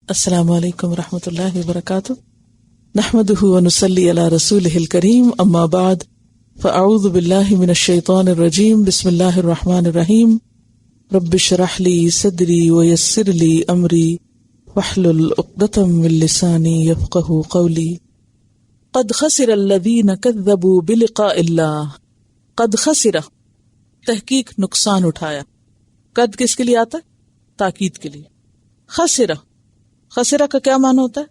السلام علیکم ورحمۃ اللہ وبرکاتہ، نحمدہ ونصلی علی رسولہ الکریم، اما بعد فاعوذ باللہ من الشیطان الرجیم، بسم اللہ الرحمن الرحیم، رب اشرح لی صدری ویسر لی امری واحلل عقدۃ من لسانی یفقہوا قولی۔ قد خسر الذین کذبوا بلقاء اللہ۔ قد خسر تحقیق نقصان اٹھایا، قد کس کے لیے آتا ہے؟ تاکید کے لیے۔ خسرہ، خسرہ کا کیا معنی ہوتا ہے؟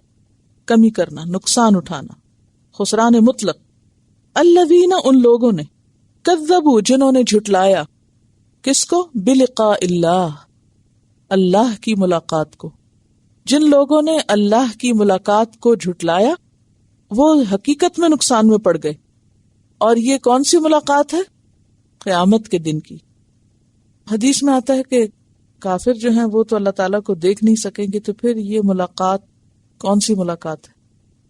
کمی کرنا، نقصان اٹھانا، خسران مطلق۔ الذین ان لوگوں نے، کذبوا جنہوں نے جھٹلایا، کس کو؟ بلقاء اللہ، اللہ کی ملاقات کو۔ جن لوگوں نے اللہ کی ملاقات کو جھٹلایا وہ حقیقت میں نقصان میں پڑ گئے۔ اور یہ کون سی ملاقات ہے؟ قیامت کے دن کی۔ حدیث میں آتا ہے کہ کافر جو ہیں وہ تو اللہ تعالیٰ کو دیکھ نہیں سکیں گے، تو پھر یہ ملاقات کون سی ملاقات ہے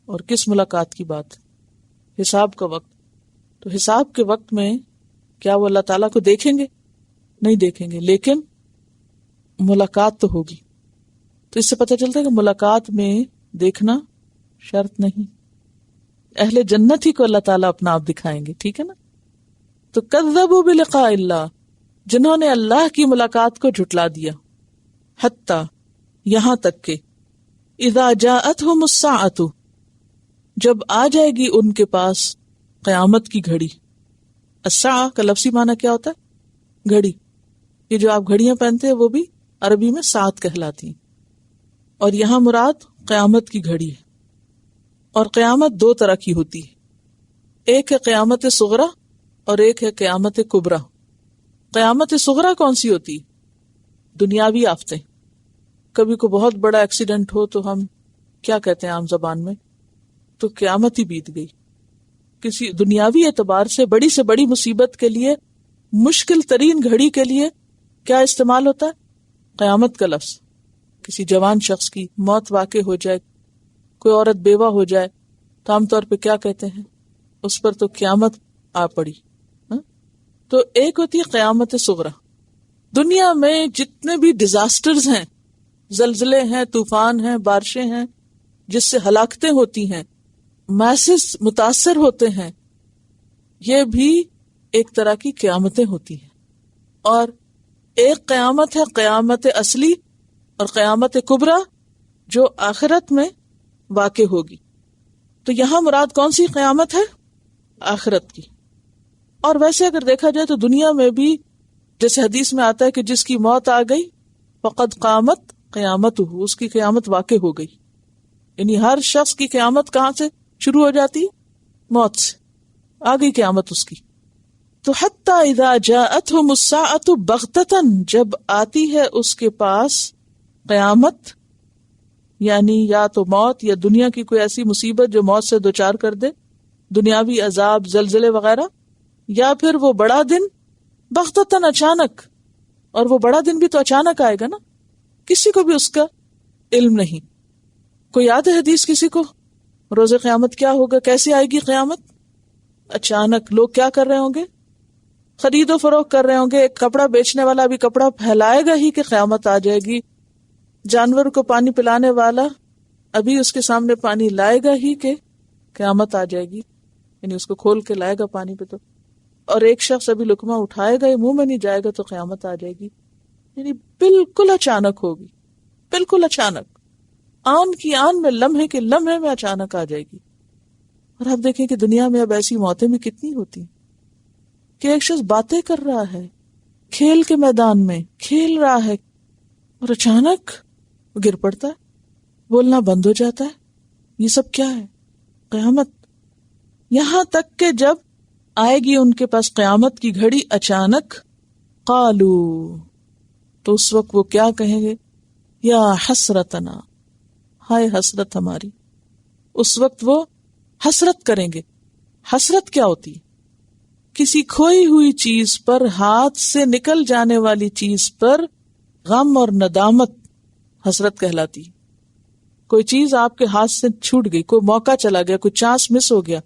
اور کس ملاقات کی بات ہے؟ حساب کا وقت۔ تو حساب کے وقت میں کیا وہ اللہ تعالیٰ کو دیکھیں گے؟ نہیں دیکھیں گے، لیکن ملاقات تو ہوگی۔ تو اس سے پتہ چلتا ہے کہ ملاقات میں دیکھنا شرط نہیں، اہل جنت ہی کو اللہ تعالیٰ اپنا آپ دکھائیں گے، ٹھیک ہے نا؟ تو کذبوا بلقاء اللہ، جنہوں نے اللہ کی ملاقات کو جھٹلا دیا، حتی یہاں تک کہ اذا جاءتہم الساعۃ، جب آ جائے گی ان کے پاس قیامت کی گھڑی۔ الساعہ کا لفظی معنی کیا ہوتا ہے؟ گھڑی۔ یہ جو آپ گھڑیاں پہنتے ہیں وہ بھی عربی میں ساعت کہلاتی ہیں، اور یہاں مراد قیامت کی گھڑی ہے۔ اور قیامت دو طرح کی ہوتی ہے، ایک ہے قیامت صغریٰ اور ایک ہے قیامت کبریٰ۔ قیامت صغریٰ کون سی ہوتی؟ دنیاوی آفتیں۔ کبھی کو بہت بڑا ایکسیڈنٹ ہو تو ہم کیا کہتے ہیں عام زبان میں؟ تو قیامت ہی بیت گئی۔ کسی دنیاوی اعتبار سے بڑی مصیبت کے لیے، مشکل ترین گھڑی کے لیے کیا استعمال ہوتا ہے؟ قیامت کا لفظ۔ کسی جوان شخص کی موت واقع ہو جائے، کوئی عورت بیوہ ہو جائے، تو عام طور پہ کیا کہتے ہیں؟ اس پر تو قیامت آ پڑی۔ تو ایک ہوتی ہے قیامت صغریٰ۔ دنیا میں جتنے بھی ڈیزاسٹرز ہیں، زلزلے ہیں، طوفان ہیں، بارشیں ہیں، جس سے ہلاکتیں ہوتی ہیں، میسز متاثر ہوتے ہیں، یہ بھی ایک طرح کی قیامتیں ہوتی ہیں۔ اور ایک قیامت ہے قیامت اصلی اور قیامت کبریٰ، جو آخرت میں واقع ہوگی۔ تو یہاں مراد کون سی قیامت ہے؟ آخرت کی۔ اور ویسے اگر دیکھا جائے تو دنیا میں بھی جیسے حدیث میں آتا ہے کہ جس کی موت آ گئی فقد قامت قیامت، اس کی قیامت واقع ہو گئی۔ یعنی ہر شخص کی قیامت کہاں سے شروع ہو جاتی ہے؟ موت سے، آ گئی قیامت اس کی۔ تو حتی اذا جاءتہم الساعۃ بغتۃ، جب آتی ہے اس کے پاس قیامت، یعنی یا تو موت یا دنیا کی کوئی ایسی مصیبت جو موت سے دوچار کر دے، دنیاوی عذاب، زلزلے وغیرہ، یا پھر وہ بڑا دن بغتتاً، اچانک۔ اور وہ بڑا دن بھی تو اچانک آئے گا نا، کسی کو بھی اس کا علم نہیں۔ کوئی یاد ہے حدیث کسی کو؟ روز قیامت کیا ہوگا، کیسے آئے گی قیامت؟ اچانک۔ لوگ کیا کر رہے ہوں گے؟ خرید و فروخت کر رہے ہوں گے۔ ایک کپڑا بیچنے والا ابھی کپڑا پھیلائے گا ہی کہ قیامت آ جائے گی۔ جانور کو پانی پلانے والا ابھی اس کے سامنے پانی لائے گا ہی کہ قیامت آ جائے گی، یعنی اس کو کھول کے لائے گا پانی پہ۔ تو اور ایک شخص ابھی لقمہ اٹھائے گا، منہ میں نہیں جائے گا تو قیامت آ جائے گی۔ یعنی بالکل اچانک ہوگی، بالکل اچانک، آن کی آن میں، لمحے کے لمحے میں اچانک آ جائے گی۔ اور آپ دیکھیں کہ دنیا میں اب ایسی موتیں بھی کتنی ہوتی ہیں کہ ایک شخص باتیں کر رہا ہے، کھیل کے میدان میں کھیل رہا ہے، اور اچانک گر پڑتا ہے، بولنا بند ہو جاتا ہے۔ یہ سب کیا ہے؟ قیامت۔ یہاں تک کہ جب آئے گی ان کے پاس قیامت کی گھڑی اچانک، قالو، تو اس وقت وہ کیا کہیں گے؟ یا حسرتنا، ہائے حسرت ہماری۔ اس وقت وہ حسرت کریں گے۔ حسرت کیا ہوتی ہے؟ کسی کھوئی ہوئی چیز پر، ہاتھ سے نکل جانے والی چیز پر غم اور ندامت حسرت کہلاتی ہے۔ کوئی چیز آپ کے ہاتھ سے چھوٹ گئی، کوئی موقع چلا گیا، کوئی چانس مس ہو گیا،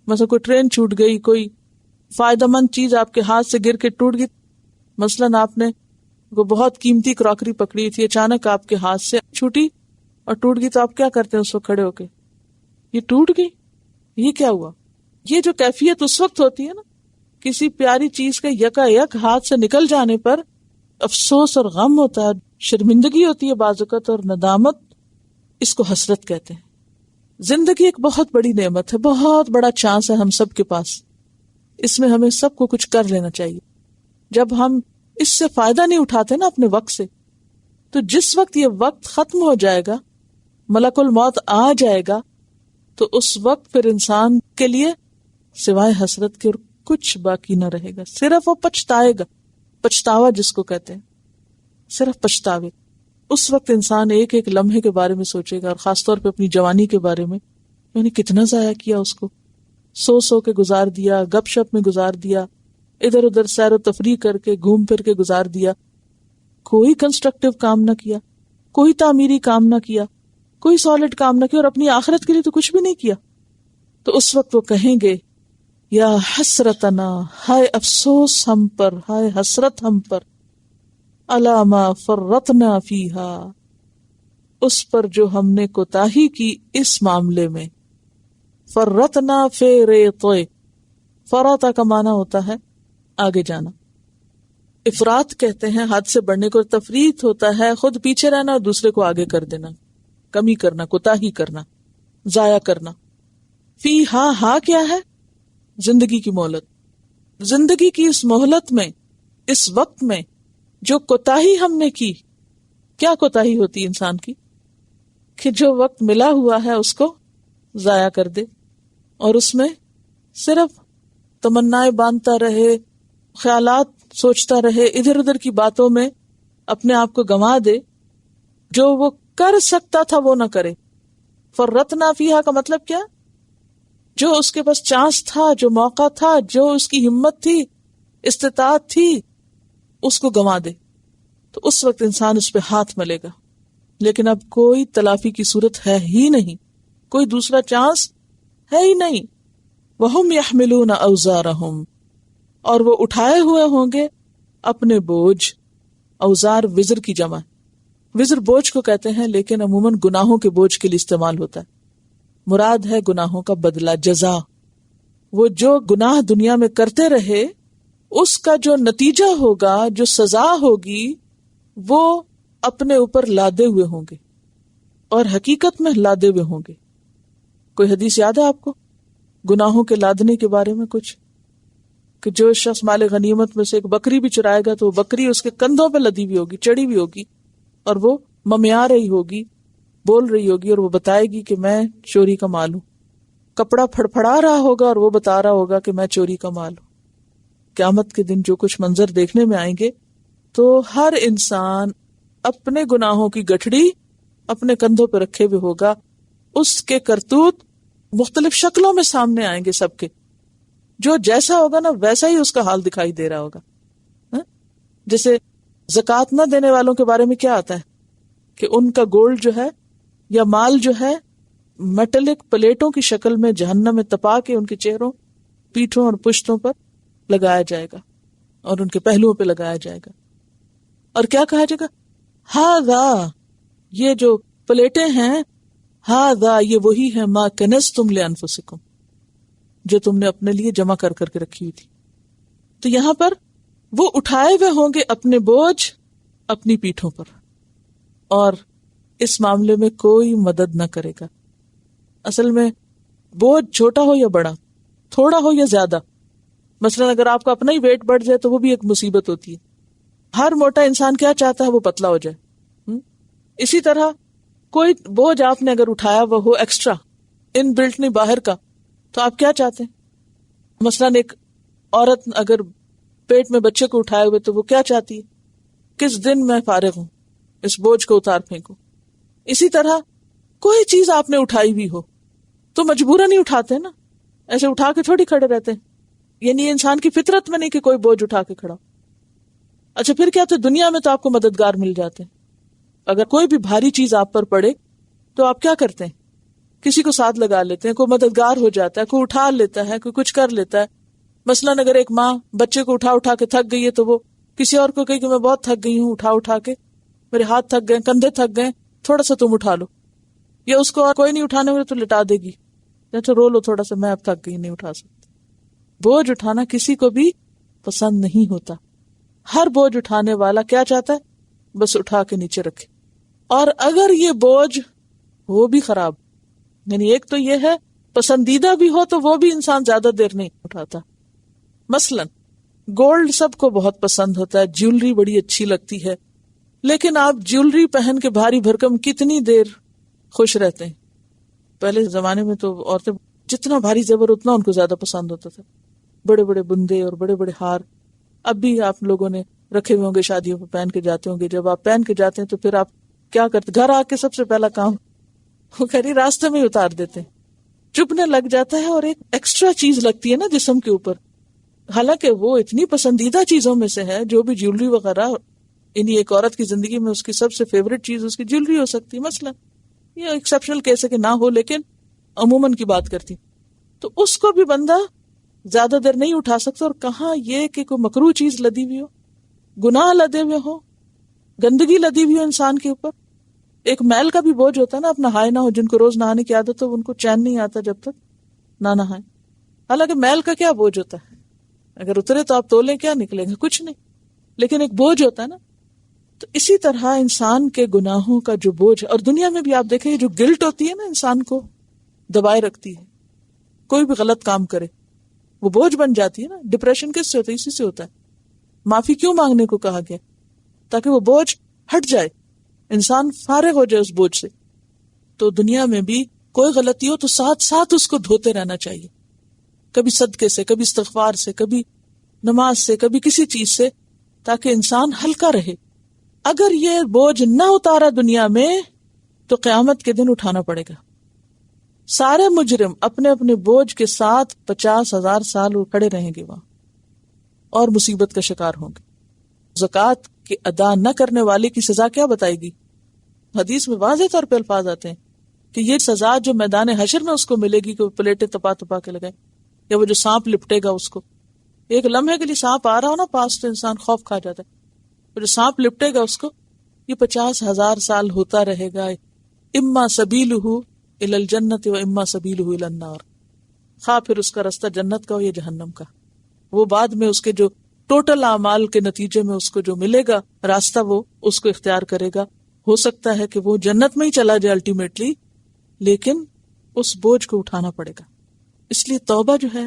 مثلا کوئی ٹرین چھوٹ گئی، کوئی فائدہ مند چیز آپ کے ہاتھ سے گر کے ٹوٹ گئی۔ مثلاً آپ نے وہ بہت قیمتی کراکری پکڑی تھی، اچانک آپ کے ہاتھ سے چھوٹی، اور ٹوٹ گئی تو آپ کیا کرتے ہیں اس وقت کھڑے ہو کے؟ یہ ٹوٹ گئی، یہ کیا ہوا؟ یہ جو کیفیت اس وقت ہوتی ہے نا کسی پیاری چیز کے یکا یک ہاتھ سے نکل جانے پر، افسوس اور غم ہوتا ہے، شرمندگی ہوتی ہے بعض اوقات اور ندامت، اس کو حسرت کہتے ہیں۔ زندگی ایک بہت بڑی نعمت ہے، بہت بڑا چانس ہے ہم سب کے پاس، اس میں ہمیں سب کو کچھ کر لینا چاہیے۔ جب ہم اس سے فائدہ نہیں اٹھاتے نا اپنے وقت سے، تو جس وقت یہ وقت ختم ہو جائے گا، ملک الموت آ جائے گا، تو اس وقت پھر انسان کے لیے سوائے حسرت کے اور کچھ باقی نہ رہے گا، صرف وہ پچھتائے گا، پچھتاوا جس کو کہتے ہیں، صرف پچھتاوے۔ اس وقت انسان ایک ایک لمحے کے بارے میں سوچے گا، اور خاص طور پہ اپنی جوانی کے بارے میں نے کتنا ضائع کیا اس کو، سو کے گزار دیا، گپ شپ میں گزار دیا، ادھر ادھر سیر و تفریح کر کے گھوم پھر کے گزار دیا، کوئی کنسٹرکٹیو کام نہ کیا، کوئی تعمیری کام نہ کیا، کوئی سالڈ کام نہ کیا، اور اپنی آخرت کے لیے تو کچھ بھی نہیں کیا۔ تو اس وقت وہ کہیں گے یا حسرتنا، ہائے افسوس ہم پر، ہائے حسرت ہم پر، الا ما فرطنا فیہا، اس پر جو ہم نے کوتاہی کی اس معاملے میں۔ فرطنا فی ریطے، فرطا کا معنی ہوتا ہے آگے جانا، افراط کہتے ہیں حد سے بڑھنے کو، تفریط ہوتا ہے خود پیچھے رہنا اور دوسرے کو آگے کر دینا، کمی کرنا، کوتاہی کرنا، ضائع کرنا۔ فی ہا کیا ہے؟ زندگی کی مہلت، زندگی کی اس مہلت میں، اس وقت میں جو کوتاہی ہم نے کی۔ کیا کوتاہی ہوتی انسان کی؟ کہ جو وقت ملا ہوا ہے اس کو ضائع کر دے، اور اس میں صرف تمنائیں باندھتا رہے، خیالات سوچتا رہے، ادھر ادھر کی باتوں میں اپنے آپ کو گنوا دے، جو وہ کر سکتا تھا وہ نہ کرے۔ فرطنا فیہا کا مطلب کیا؟ جو اس کے پاس چانس تھا، جو موقع تھا، جو اس کی ہمت تھی، استطاعت تھی، اس کو گنوا دے، تو اس وقت انسان اس پہ ہاتھ ملے گا۔ لیکن اب کوئی تلافی کی صورت ہے ہی نہیں، کوئی دوسرا چانس ہے ہی نہیں۔ وَهُمْ يَحْمِلُونَ أَوْزَارَهُمْ، اور وہ اٹھائے ہوئے ہوں گے اپنے بوجھ۔ اوزار وزر کی جمع، وزر بوجھ کو کہتے ہیں، لیکن عموماً گناہوں کے بوجھ کے لیے استعمال ہوتا ہے، مراد ہے گناہوں کا بدلہ، جزا۔ وہ جو گناہ دنیا میں کرتے رہے، اس کا جو نتیجہ ہوگا، جو سزا ہوگی، وہ اپنے اوپر لادے ہوئے ہوں گے، اور حقیقت میں لادے ہوئے ہوں گے۔ کوئی حدیث یاد ہے آپ کو گناہوں کے لادنے کے بارے میں کچھ؟ کہ جو شخص مال غنیمت میں سے ایک بکری بھی چرائے گا تو وہ بکری اس کے کندھوں پہ لدی ہوئی ہوگی، چڑھی ہوئی ہوگی، اور وہ ممیا رہی ہوگی، بول رہی ہوگی، اور وہ بتائے گی کہ میں چوری کا مال ہوں۔ کپڑا پھڑپھڑا رہا ہوگا اور وہ بتا رہا ہوگا کہ میں چوری کا مال ہوں۔ قیامت کے دن جو کچھ منظر دیکھنے میں آئیں گے، تو ہر انسان اپنے گناہوں کی گٹھڑی اپنے کندھوں پہ رکھے ہوئے ہوگا، اس کے کرتوت مختلف شکلوں میں سامنے آئیں گے سب کے، جو جیسا ہوگا نا ویسا ہی اس کا حال دکھائی دے رہا ہوگا۔ جیسے زکوٰۃ نہ دینے والوں کے بارے میں کیا آتا ہے کہ ان کا گولڈ جو ہے یا مال جو ہے میٹلک پلیٹوں کی شکل میں جہنم میں تپا کے ان کے چہروں، پیٹھوں اور پشتوں پر لگایا جائے گا، اور ان کے پہلوؤں پہ لگایا جائے گا، اور کیا کہا جائے گا؟ ہاذا، یہ جو پلیٹیں ہیں، ہاذا، یہ وہی ہے، ما کنزتم لانفسکم، جو تم نے اپنے لیے جمع کر کے رکھی ہوئی تھی۔ تو یہاں پر وہ اٹھائے ہوئے ہوں گے اپنے بوجھ اپنی پیٹھوں پر، اور اس معاملے میں کوئی مدد نہ کرے گا۔ اصل میں بوجھ چھوٹا ہو یا بڑا، تھوڑا ہو یا زیادہ، مثلا اگر آپ کا اپنا ہی ویٹ بڑھ جائے تو وہ بھی ایک مصیبت ہوتی ہے۔ ہر موٹا انسان کیا چاہتا ہے؟ وہ پتلا ہو جائے۔ اسی طرح کوئی بوجھ آپ نے اگر اٹھایا وہ ہو ایکسٹرا، ان بلٹ نہیں باہر کا، تو آپ کیا چاہتے ہیں؟ مثلا ایک عورت اگر پیٹ میں بچے کو اٹھائے ہوئے تو وہ کیا چاہتی ہے؟ کس دن میں فارغ ہوں، اس بوجھ کو اتار پھینکوں۔ اسی طرح کوئی چیز آپ نے اٹھائی ہوئی ہو تو مجبوراً نہیں اٹھاتے نا، ایسے اٹھا کے تھوڑی کھڑے رہتے ہیں، یعنی انسان کی فطرت میں نہیں کہ کوئی بوجھ اٹھا کے کھڑا۔ اچھا پھر کیا؟ تو دنیا میں تو آپ کو مددگار مل جاتے ہیں۔ اگر کوئی بھی بھاری چیز آپ پر پڑے تو آپ کیا کرتے ہیں؟ کسی کو ساتھ لگا لیتے ہیں، کوئی مددگار ہو جاتا ہے، کوئی اٹھا لیتا ہے، کوئی کچھ کر لیتا ہے۔ مثلاً اگر ایک ماں بچے کو اٹھا کے تھک گئی ہے تو وہ کسی اور کو کہے کہ میں بہت تھک گئی ہوں، اٹھا کے میرے ہاتھ تھک گئے، کندھے تھک گئے، تھوڑا سا تم اٹھا لو، یا اس کو کوئی نہیں اٹھانے والا تو لٹا دے گی، اچھا رو لو تھوڑا سا، میں اب تک گئی نہیں اٹھا سکتی. بوجھ اٹھانا کسی کو بھی پسند نہیں ہوتا. ہر بوجھ اٹھانے والا کیا چاہتا ہے؟ بس اٹھا کے نیچے رکھے. اور اگر یہ بوجھ وہ بھی خراب، یعنی ایک تو یہ ہے پسندیدہ بھی ہو تو وہ بھی انسان زیادہ دیر نہیں اٹھاتا. مثلا گولڈ سب کو بہت پسند ہوتا ہے، جیولری بڑی اچھی لگتی ہے، لیکن آپ جیولری پہن کے بھاری بھرکم کتنی دیر خوش رہتے ہیں؟ پہلے زمانے میں تو عورتیں جتنا بھاری زیور اتنا ان کو زیادہ پسند ہوتا تھا، بڑے بڑے بندے اور بڑے بڑے ہار. اب بھی آپ لوگوں نے رکھے ہوئے ہوں گے، شادیوں پہ پہن کے جاتے ہوں گے. جب آپ پہن کے جاتے ہیں تو پھر آپ کیا کرتے؟ گھر آ کے سب سے پہلا کام وہ کہیں راستے میں ہی اتار دیتے ہیں، چبھنے لگ جاتا ہے اور ایک ایکسٹرا چیز لگتی ہے نا جسم کے اوپر. حالانکہ وہ اتنی پسندیدہ چیزوں میں سے ہے، جو بھی جیولری وغیرہ، یعنی ایک عورت کی زندگی میں اس کی سب سے فیوریٹ چیز اس کی جیولری ہو سکتی ہے. مثلا یہ ایکسیپشنل کیس ہے کہ نہ ہو، لیکن عموماً کی بات کرتی. تو اس کو بھی بندہ زیادہ دیر نہیں اٹھا سکتا. اور کہاں یہ کہ کوئی مکروہ چیز لدی ہوئی ہو، گناہ لدے ہوئے ہو، گندگی لدی ہوئی ہو انسان کے اوپر. ایک میل کا بھی بوجھ ہوتا ہے نا، اپنا نہائے نہ ہو. جن کو روز نہانے کی عادت ہو ان کو چین نہیں آتا جب تک نہ نہائے. حالانکہ میل کا کیا بوجھ ہوتا ہے؟ اگر اترے تو آپ تولیں کیا نکلے گا؟ کچھ نہیں. لیکن ایک بوجھ ہوتا ہے نا. تو اسی طرح انسان کے گناہوں کا جو بوجھ، اور دنیا میں بھی آپ دیکھیں جو گلٹ ہوتی ہے نا انسان کو دبائے رکھتی ہے، کوئی بھی غلط کام کرے وہ بوجھ بن جاتی ہے نا. ڈپریشن کس سے ہوتا ہے؟ اسی سے ہوتا ہے. معافی کیوں مانگنے کو کہا گیا؟ تاکہ وہ بوجھ ہٹ جائے، انسان فارغ ہو جائے اس بوجھ سے. تو دنیا میں بھی کوئی غلطی ہو تو ساتھ ساتھ اس کو دھوتے رہنا چاہیے، کبھی صدقے سے، کبھی استغفار سے، کبھی نماز سے، کبھی کسی چیز سے، تاکہ انسان ہلکا رہے. اگر یہ بوجھ نہ اتارا دنیا میں تو قیامت کے دن اٹھانا پڑے گا. سارے مجرم اپنے اپنے بوجھ کے ساتھ 50,000 سال کھڑے رہیں گے وہاں اور مصیبت کا شکار ہوں گے. زکوٰۃ کے ادا نہ کرنے والے کی سزا کیا بتائے گی؟ حدیث میں واضح طور پہ الفاظ آتے ہیں کہ یہ سزا جو میدان حشر میں اس کو ملے گی کہ وہ پلیٹیں تپا تپا کے لگائے، یا وہ جو سانپ لپٹے گا اس کو. ایک لمحے کے لیے سانپ آ رہا ہو نا پاس تو انسان خوف کھا جاتا ہے. وہ جو سانپ لپٹے گا اس کو، یہ 50,000 سال ہوتا رہے گا. اما سبیلہ الی الجنت و اما سبیلہ الی النار، خواہ پھر اس کا رستہ جنت کا ہو یا جہنم کا. وہ بعد میں اس کے جو ٹوٹل اعمال کے نتیجے میں اس کو جو ملے گا راستہ وہ اس کو اختیار کرے گا. ہو سکتا ہے کہ وہ جنت میں ہی چلا جائے الٹیمیٹلی، لیکن اس بوجھ کو اٹھانا پڑے گا. اس لیے توبہ جو ہے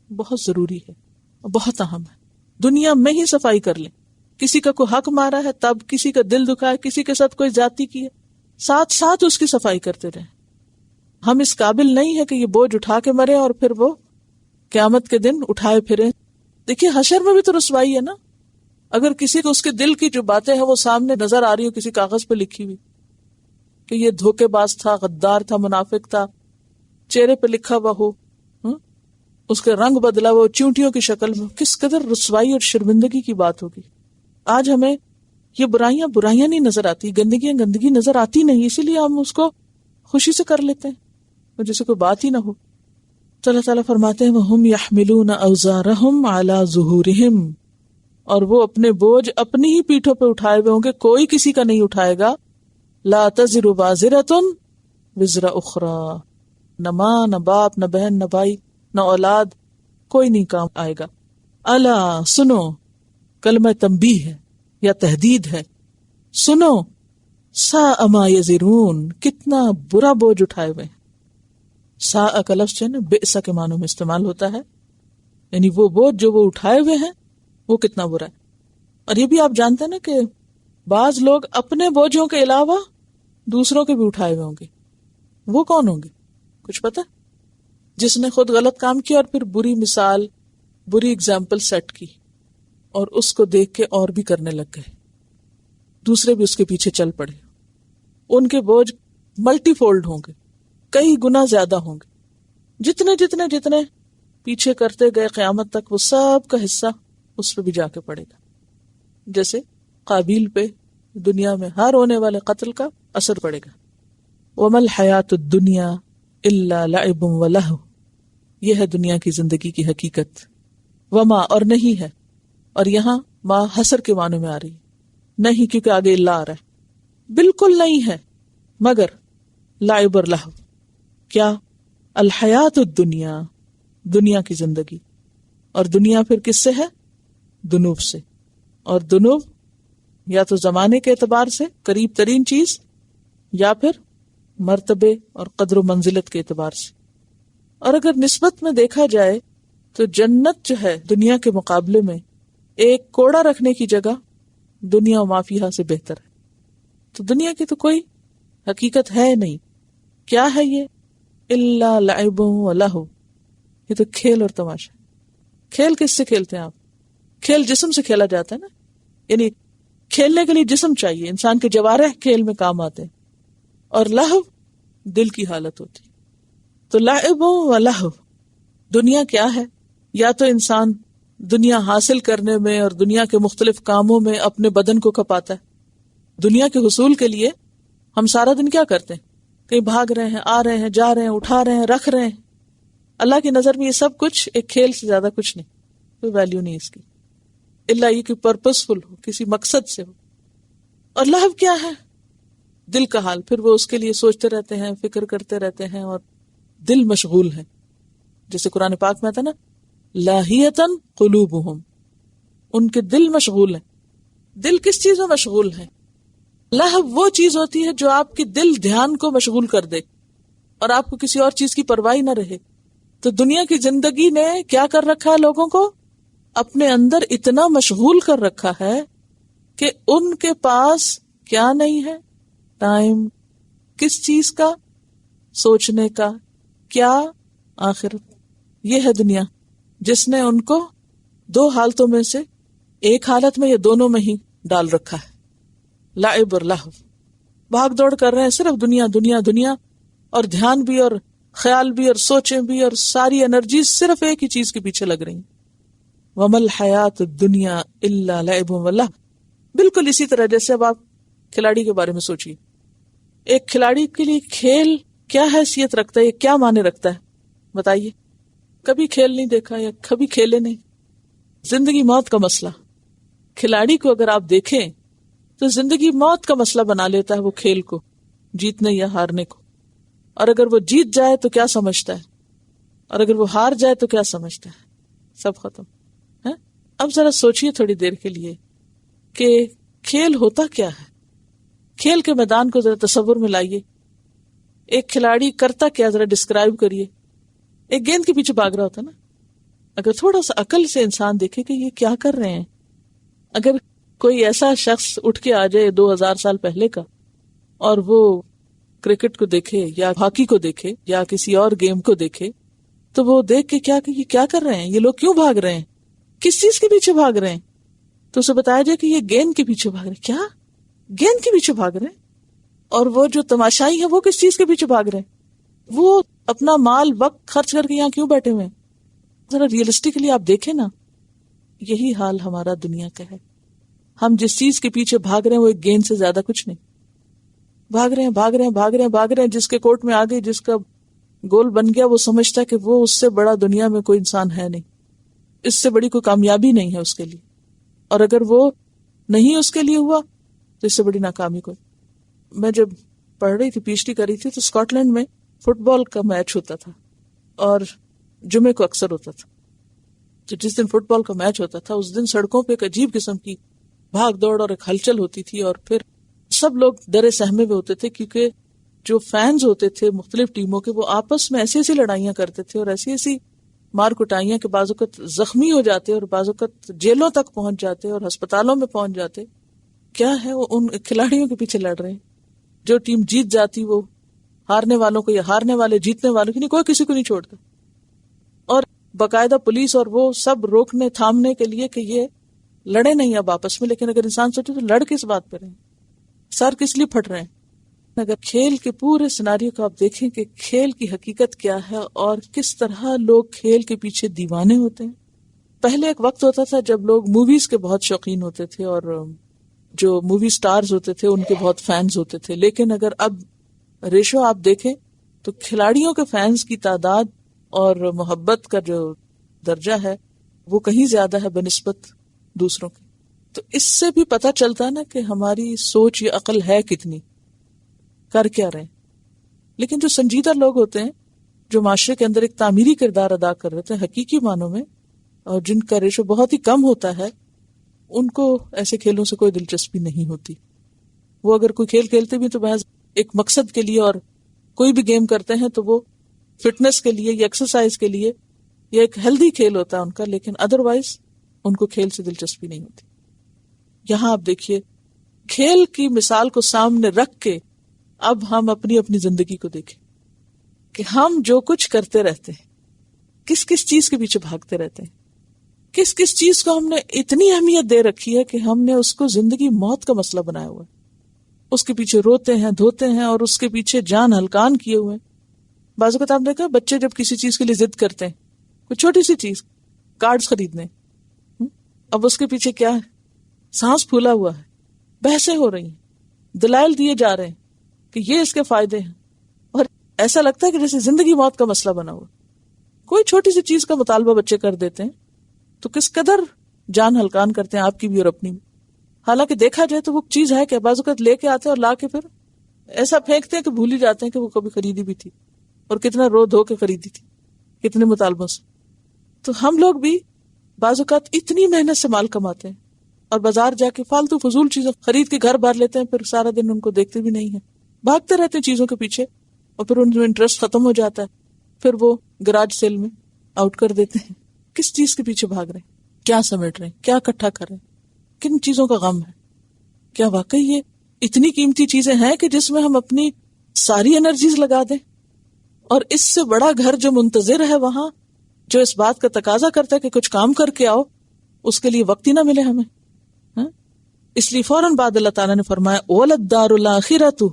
بہت ضروری ہے، بہت اہم ہے. دنیا میں ہی صفائی کر لیں. کسی کا کوئی حق مارا ہے تب، کسی کا دل دکھا ہے، کسی کے ساتھ کوئی زیادتی کی ہے، ساتھ ساتھ اس کی صفائی کرتے رہیں. ہم اس قابل نہیں ہے کہ یہ بوجھ اٹھا کے مرے اور پھر وہ قیامت کے دن اٹھائے پھریں. دیکھیے حشر میں بھی تو رسوائی ہے نا. اگر کسی کو اس کے دل کی جو باتیں ہیں وہ سامنے نظر آ رہی ہو کسی کاغذ پہ لکھی ہوئی کہ یہ دھوکے باز تھا، غدار تھا، منافق تھا، چہرے پہ لکھا ہوا ہو، اس کے رنگ بدلا ہوا چونٹیوں کی شکل میں، کس قدر رسوائی اور شرمندگی کی بات ہوگی. آج ہمیں یہ برائیاں برائیاں نہیں نظر آتی، گندگیاں گندگی نظر آتی نہیں، اسی لیے ہم اس کو خوشی سے کر لیتے ہیں جیسے کوئی بات ہی نہ ہو. تو اللہ تعالیٰ فرماتے ہیں وَهُمْ يَحْمِلُونَ أَوْزَارَهُمْ عَلَى ظُهُورِهِمْ، اور وہ اپنے بوجھ اپنی ہی پیٹھوں پہ اٹھائے ہوئے ہوں گے، کوئی کسی کا نہیں اٹھائے گا. لا تزر وازرة وزر اخرى، نہ ماں، نہ باپ، نہ بہن، نہ بھائی، نہ اولاد، کوئی نہیں کام آئے گا. الا سنو، کلمہ تنبیہ ہے یا تحدید ہے، سنو. ساء ما یزرون، کتنا برا بوجھ اٹھائے ہوئے. ساء کا لفظ جو ہے نا بئس کے معنوں میں استعمال ہوتا ہے، یعنی وہ بوجھ جو وہ اٹھائے ہوئے ہیں وہ کتنا برا ہے. اور یہ بھی آپ جانتے ہیں نا کہ بعض لوگ اپنے بوجھوں کے علاوہ دوسروں کے بھی اٹھائے ہوئے ہوں گے. وہ کون ہوں گے؟ کچھ پتہ؟ جس نے خود غلط کام کیا اور پھر بری مثال، بری اگزامپل سیٹ کی، اور اس کو دیکھ کے اور بھی کرنے لگ گئے، دوسرے بھی اس کے پیچھے چل پڑے. ان کے بوجھ ملٹی فولڈ ہوں گے، کئی گنا زیادہ ہوں گے. جتنے جتنے جتنے پیچھے کرتے گئے قیامت تک وہ سب کا حصہ اس پہ بھی جا کے پڑے گا. جیسے قابیل پہ دنیا میں ہر ہونے والے قتل کا اثر پڑے گا. وَمَا الْحَيَاةُ الدُّنْيَا إِلَّا لَعِبٌ وَلَهْوٌ، یہ ہے دنیا کی زندگی کی حقیقت. وما، اور نہیں ہے، اور یہاں ما حسر کے معنوں میں آ رہی، نہیں کیونکہ آگے اللہ آ رہا ہے، بالکل نہیں ہے، مگر لعب اور لہو. کیا؟ الحیات الدنیا، دنیا کی زندگی. اور دنیا پھر کس سے ہے؟ دنوب سے. اور دنوب یا تو زمانے کے اعتبار سے قریب ترین چیز، یا پھر مرتبے اور قدر و منزلت کے اعتبار سے. اور اگر نسبت میں دیکھا جائے تو جنت جو ہے دنیا کے مقابلے میں ایک کوڑا رکھنے کی جگہ دنیا و ما فیہا سے بہتر ہے. تو دنیا کی تو کوئی حقیقت ہے نہیں. کیا ہے یہ؟ الا لعب و لہو، یہ تو کھیل اور تماشا. کھیل کس سے کھیلتے ہیں آپ؟ کھیل جسم سے کھیلا جاتا ہے نا، یعنی کھیلنے کے لیے جسم چاہیے، انسان کے جوارح کھیل میں کام آتے ہیں. اور لہو دل کی حالت ہوتی. تو لعب و لہو، دنیا کیا ہے؟ یا تو انسان دنیا حاصل کرنے میں اور دنیا کے مختلف کاموں میں اپنے بدن کو کھپاتا ہے. دنیا کے حصول کے لیے ہم سارا دن کیا کرتے ہیں؟ کہیں بھاگ رہے ہیں، آ رہے ہیں، جا رہے ہیں، اٹھا رہے ہیں، رکھ رہے ہیں. اللہ کی نظر میں یہ سب کچھ ایک کھیل سے زیادہ کچھ نہیں، کوئی ویلیو نہیں اس کی، اللہ یہ کہ پرپسفل ہو، کسی مقصد سے ہو. اور لہو کیا ہے؟ دل کا حال. پھر وہ اس کے لیے سوچتے رہتے ہیں، فکر کرتے رہتے ہیں، اور دل مشغول ہے. جیسے قرآن پاک میں آتا نا، لاہیتاً قلوبہم، ان کے دل مشغول ہیں. دل کس چیز میں مشغول ہے؟ لہو وہ چیز ہوتی ہے جو آپ کی دل دھیان کو مشغول کر دے اور آپ کو کسی اور چیز کی پرواہ نہ رہے. تو دنیا کی زندگی نے کیا کر رکھا ہے؟ لوگوں کو اپنے اندر اتنا مشغول کر رکھا ہے کہ ان کے پاس کیا نہیں ہے؟ ٹائم. کس چیز کا؟ سوچنے کا. کیا؟ آخرت. یہ ہے دنیا جس نے ان کو دو حالتوں میں سے ایک حالت میں یا دونوں میں ہی ڈال رکھا ہے. لعب اور لہو، بھاگ دوڑ کر رہے ہیں صرف دنیا دنیا دنیا، اور دھیان بھی اور خیال بھی اور سوچیں بھی اور ساری انرجیز صرف ایک ہی چیز کے پیچھے لگ رہی ہیں. وَمَا الْحَيَاةُ الدُّنْيَا إِلَّا لَعِبٌ وَلَهْوٌ. بالکل اسی طرح جیسے اب آپ کھلاڑی کے بارے میں سوچیے. ایک کھلاڑی کے لیے کھیل کیا حیثیت رکھتا ہے، کیا معنی رکھتا ہے؟ بتائیے. کبھی کھیل نہیں دیکھا یا کبھی کھیلے نہیں. زندگی موت کا مسئلہ. کھلاڑی کو اگر آپ دیکھیں تو زندگی موت کا مسئلہ بنا لیتا ہے وہ کھیل کو، جیتنے یا ہارنے کو. اور اگر وہ جیت جائے تو کیا سمجھتا ہے، اور اگر وہ ہار جائے تو کیا سمجھتا ہے؟ سب ختم ہے. اب ذرا سوچئے تھوڑی دیر کے لیے کہ کھیل ہوتا کیا ہے. کھیل کے میدان کو ذرا تصور میں لائیے. ایک کھلاڑی کرتا کیا، ذرا ڈسکرائب کریے. ایک گیند کے پیچھے بھاگ رہا ہوتا نا. اگر تھوڑا سا عقل سے انسان دیکھے کہ یہ کیا کر رہے ہیں. اگر کوئی ایسا شخص اٹھ کے آ جائے 2000 سال پہلے کا اور وہ کرکٹ کو دیکھے یا ہاکی کو دیکھے یا کسی اور گیم کو دیکھے تو وہ دیکھ کے کیا کہ یہ کیا کر رہے ہیں، یہ لوگ کیوں بھاگ رہے ہیں، کس چیز کے پیچھے بھاگ رہے ہیں. تو اسے بتایا جائے کہ یہ گیند کے پیچھے بھاگ رہے ہیں. کیا گیند کے پیچھے بھاگ رہے ہیں؟ اور وہ جو تماشائی ہے وہ کس چیز کے پیچھے بھاگ رہے ہیں؟ وہ اپنا مال وقت خرچ کر کے یہاں کیوں بیٹھے ہوئے ہیں؟ ذرا ریئلسٹکلی آپ دیکھیں نا. یہی حال ہمارا دنیا کا ہے. ہم جس چیز کے پیچھے بھاگ رہے ہیں وہ ایک گیند سے زیادہ کچھ نہیں. بھاگ رہے ہیں بھاگ رہے ہیں بھاگ رہے ہیں بھاگ رہے ہیں. جس کے کورٹ میں آ گئی، جس کا گول بن گیا، وہ سمجھتا ہے کہ وہ اس سے بڑا دنیا میں کوئی انسان ہے نہیں، اس سے بڑی کوئی کامیابی نہیں ہے اس کے لیے. اور اگر وہ نہیں اس کے لیے ہوا تو اس سے بڑی ناکامی کوئی. میں جب پڑھ رہی تھی، پی ایچ ڈی کر رہی تھی، تو اسکاٹ لینڈ میں فٹ بال کا میچ ہوتا تھا اور جمعے کو اکثر ہوتا تھا. تو جس دن فٹ بال کا میچ ہوتا تھا اس دن سڑکوں پہ ایک عجیب قسم کی بھاگ دوڑ اور ایک ہلچل ہوتی تھی. اور پھر سب لوگ ڈرے سہمے ہوئے ہوتے تھے کیونکہ جو فینز ہوتے تھے مختلف ٹیموں کے، وہ آپس میں ایسی ایسی لڑائیاں کرتے تھے اور ایسی ایسی مار کٹائیاں کہ بعض اوقات زخمی ہو جاتے اور بعض اوقات جیلوں تک پہنچ جاتے اور ہسپتالوں میں پہنچ جاتے. کیا ہے؟ وہ ان کھلاڑیوں کے پیچھے لڑ رہے ہیں. جو ٹیم جیت جاتی وہ ہارنے والوں کو، یا ہارنے والے جیتنے والوں کو، نہیں کوئی کسی کو نہیں چھوڑتا. اور باقاعدہ پولیس اور وہ سب روکنے تھامنے کے لیے کہ یہ لڑے نہیں اب آپس میں. لیکن اگر انسان سوچے تو لڑ کس بات پہ رہے ہیں، سر کس لیے پھٹ رہے ہیں. اگر کھیل کے پورے سیناریو کو آپ دیکھیں کہ کھیل کی حقیقت کیا ہے اور کس طرح لوگ کھیل کے پیچھے دیوانے ہوتے ہیں. پہلے ایک وقت ہوتا تھا جب لوگ موویز کے بہت شوقین ہوتے تھے اور جو مووی سٹارز ہوتے تھے ان کے بہت فینز ہوتے تھے. لیکن اگر اب ریشو آپ دیکھیں تو کھلاڑیوں کے فینز کی تعداد اور محبت کا جو درجہ ہے وہ کہیں زیادہ ہے بنسبت دوسروں کے. تو اس سے بھی پتہ چلتا نا کہ ہماری سوچ یا عقل ہے کتنی، کر کیا رہے. لیکن جو سنجیدہ لوگ ہوتے ہیں، جو معاشرے کے اندر ایک تعمیری کردار ادا کر رہے تھے حقیقی معنوں میں، اور جن کا ریشو بہت ہی کم ہوتا ہے، ان کو ایسے کھیلوں سے کوئی دلچسپی نہیں ہوتی. وہ اگر کوئی کھیل کھیلتے بھی تو محض ایک مقصد کے لیے، اور کوئی بھی گیم کرتے ہیں تو وہ فٹنس کے لیے یا ایکسرسائز کے لیے، یا ایک ہیلدی کھیل ہوتا ہے ان کا، لیکن ادروائز ان کو کھیل سے دلچسپی نہیں ہوتی. یہاں آپ دیکھیے، کھیل کی مثال کو سامنے رکھ کے اب ہم اپنی اپنی زندگی کو دیکھیں کہ ہم جو کچھ کرتے رہتے ہیں، کس کس چیز کے پیچھے بھاگتے رہتے ہیں، کس کس چیز کو ہم نے اتنی اہمیت دے رکھی ہے کہ ہم نے اس کو زندگی موت کا مسئلہ بنایا ہوا ہے. اس کے پیچھے روتے ہیں، دھوتے ہیں، اور اس کے پیچھے جان ہلکان کیے ہوئے ہیں. بعض اوقات آپ نے کہا بچے جب کسی چیز کے لیے ضد کرتے ہیں، کوئی چھوٹی سی چیز، کارڈز خریدنے، اب اس کے پیچھے کیا ہے؟ سانس پھولا ہوا ہے، بحثیں ہو رہی ہیں، دلائل دیے جا رہے ہیں کہ یہ اس کے فائدے ہیں، اور ایسا لگتا ہے کہ جیسے زندگی موت کا مسئلہ بنا ہوا. کوئی چھوٹی سی چیز کا مطالبہ بچے کر دیتے ہیں تو کس قدر جان ہلکان کرتے ہیں آپ کی بھی اور اپنی بھی. حالانکہ دیکھا جائے تو وہ چیز ہے کہ بعض اوقات لے کے آتے ہیں اور لا کے پھر ایسا پھینکتے ہیں کہ بھول ہی جاتے ہیں کہ وہ کبھی خریدی بھی تھی، اور کتنا رو دھو کے خریدی تھی، کتنے مطالبوں سے. تو ہم لوگ بھی بعض اوقات اتنی محنت سے مال کماتے ہیں اور بازار جا کے فالتو فضول چیزیں خرید کے گھر بھر لیتے ہیں، پھر سارا دن ان کو دیکھتے بھی نہیں ہیں، بھاگتے رہتے ہیں چیزوں کے پیچھے، اور پھر ان میں انٹرسٹ ختم ہو جاتا ہے، پھر وہ گراج سیل میں آؤٹ کر دیتے ہیں. کس چیز کے پیچھے بھاگ رہے ہیں؟ کیا سمیٹ رہے ہیں؟ کیا اکٹھا کر رہے ہیں؟ کن چیزوں کا غم ہے؟ کیا واقعی یہ اتنی قیمتی چیزیں ہیں کہ جس میں ہم اپنی ساری انرجیز لگا دیں؟ اور اس سے بڑا گھر جو منتظر ہے وہاں، جو اس بات کا تقاضا کرتا ہے کہ کچھ کام کر کے آؤ، اس کے لیے وقت ہی نہ ملے ہمیں. اس لیے فوراً بعد اللہ تعالیٰ نے فرمایا وَلَلدَّارُ الْآخِرَةُ،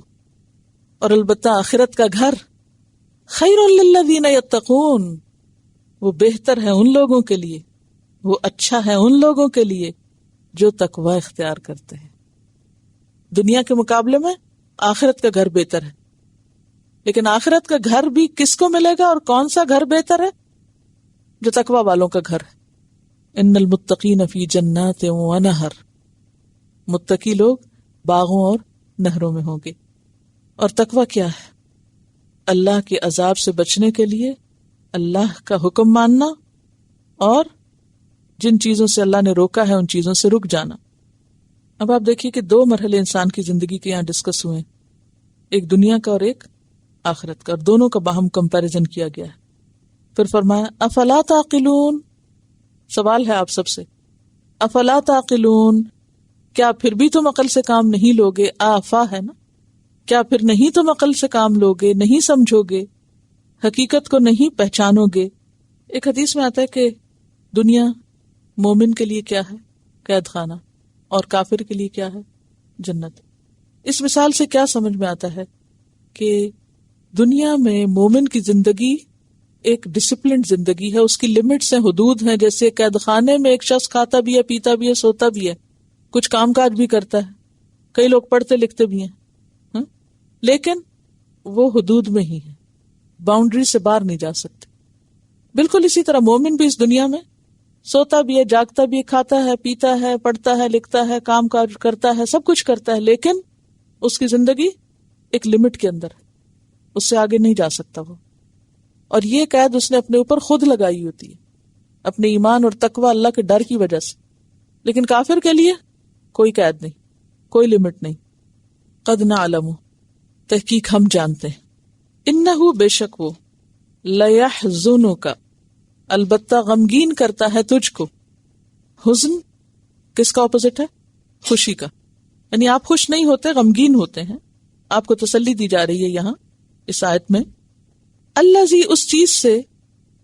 اور البتہ آخرت کا گھر، خَيْرٌ لِلَّذِينَ يَتَّقُونَ، وہ بہتر ہے ان لوگوں کے لیے، وہ اچھا ہے ان لوگوں کے لیے جو تقوی اختیار کرتے ہیں. دنیا کے مقابلے میں آخرت کا گھر بہتر ہے، لیکن آخرت کا گھر بھی کس کو ملے گا، اور کون سا گھر بہتر ہے؟ جو تقوی والوں کا گھر ہے. ان المتقین فی جنات ونہر، متقی لوگ باغوں اور نہروں میں ہوں گے. اور تقوی کیا ہے؟ اللہ کے عذاب سے بچنے کے لیے اللہ کا حکم ماننا، اور جن چیزوں سے اللہ نے روکا ہے ان چیزوں سے رک جانا. اب آپ دیکھیے کہ دو مرحلے انسان کی زندگی کے یہاں ڈسکس ہوئے ہیں، ایک دنیا کا اور ایک آخرت کا، اور دونوں کا باہم کمپیریزن کیا گیا ہے. پھر فرمایا افلا تعقلون، سوال ہے آپ سب سے، افلا تعقلون، کیا پھر بھی تم عقل سے کام نہیں لوگے؟ آفا ہے نا، کیا پھر نہیں تم عقل سے کام لوگے، نہیں سمجھو گے، حقیقت کو نہیں پہچانو گے؟ ایک حدیث میں آتا ہے کہ دنیا مومن کے لیے کیا ہے؟ قید خانہ، اور کافر کے لیے کیا ہے؟ جنت. اس مثال سے کیا سمجھ میں آتا ہے کہ دنیا میں مومن کی زندگی ایک ڈسپلنڈ زندگی ہے، اس کی لمٹس ہیں، حدود ہیں. جیسے قید خانے میں ایک شخص کھاتا بھی ہے، پیتا بھی ہے، سوتا بھی ہے، کچھ کام کاج بھی کرتا ہے، کئی لوگ پڑھتے لکھتے بھی ہیں، لیکن وہ حدود میں ہی ہے، باؤنڈری سے باہر نہیں جا سکتے. بالکل اسی طرح مومن بھی اس دنیا میں سوتا بھی ہے، جاگتا بھی ہے، کھاتا ہے، پیتا ہے، پڑھتا ہے، لکھتا ہے، کام کاج کرتا ہے، سب کچھ کرتا ہے، لیکن اس کی زندگی ایک لمٹ کے اندر ہے، اس سے آگے نہیں جا سکتا وہ. اور یہ قید اس نے اپنے اوپر خود لگائی ہوتی ہے، اپنے ایمان اور تقوی اللہ کے ڈر کی وجہ سے. لیکن کافر کے لیے کوئی قید نہیں، کوئی لمٹ نہیں. قد نعلم، تحقیق ہم جانتے ہیں، انہ، بے شک وہ، لیحزنک، البتہ غمگین کرتا ہے تجھ کو. حزن کس کا اپوزٹ ہے؟ خوشی کا. یعنی آپ خوش نہیں ہوتے، غمگین ہوتے ہیں. آپ کو تسلی دی جا رہی ہے یہاں اس آیت میں. الذی، اس چیز سے،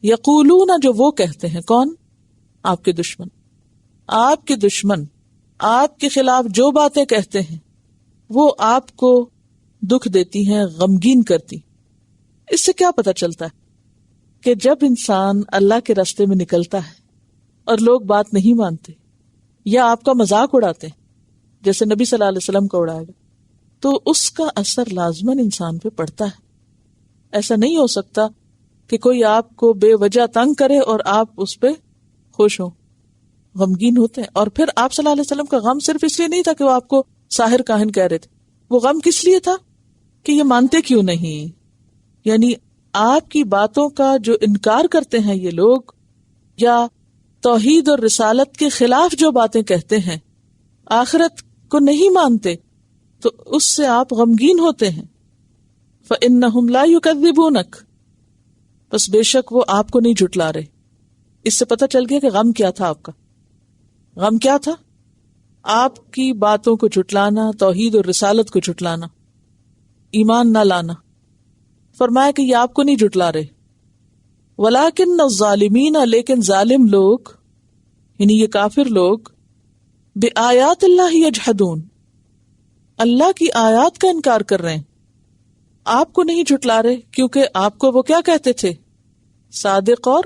یقولون، جو وہ کہتے ہیں. کون؟ آپ کے دشمن. آپ کے دشمن آپ کے خلاف جو باتیں کہتے ہیں وہ آپ کو دکھ دیتی ہیں، غمگین کرتی. اس سے کیا پتہ چلتا ہے کہ جب انسان اللہ کے راستے میں نکلتا ہے اور لوگ بات نہیں مانتے یا آپ کا مذاق اڑاتے جیسے نبی صلی اللہ علیہ وسلم کا اڑایا گیا، تو اس کا اثر لازماً انسان پہ پڑتا ہے. ایسا نہیں ہو سکتا کہ کوئی آپ کو بے وجہ تنگ کرے اور آپ اس پہ خوش ہوں، غمگین ہوتے ہیں. اور پھر آپ صلی اللہ علیہ وسلم کا غم صرف اس لیے نہیں تھا کہ وہ آپ کو ساحر کاہن کہہ رہے تھے، وہ غم کس لیے تھا کہ یہ مانتے کیوں نہیں، یعنی آپ کی باتوں کا جو انکار کرتے ہیں یہ لوگ، یا توحید اور رسالت کے خلاف جو باتیں کہتے ہیں، آخرت کو نہیں مانتے، تو اس سے آپ غمگین ہوتے ہیں. فَإِنَّهُمْ لَا يُكَذِّبُونَكَ، بس بے شک وہ آپ کو نہیں جھٹلا رہے. اس سے پتہ چل گیا کہ غم کیا تھا آپ کا. غم کیا تھا؟ آپ کی باتوں کو جھٹلانا، توحید اور رسالت کو جھٹلانا، ایمان نہ لانا. فرمایا کہ یہ آپ کو نہیں جھٹلا رہے. وَلَٰكِنَّ الظَّالِمِينَ، لیکن ظالم لوگ یعنی یہ کافر لوگ، بِآيَاتِ اللَّهِ يَجْحَدُونَ، اللہ کی آیات کا انکار کر رہے ہیں. آپ کو نہیں جھٹلا رہے کیونکہ آپ کو وہ کیا کہتے تھے؟ صادق اور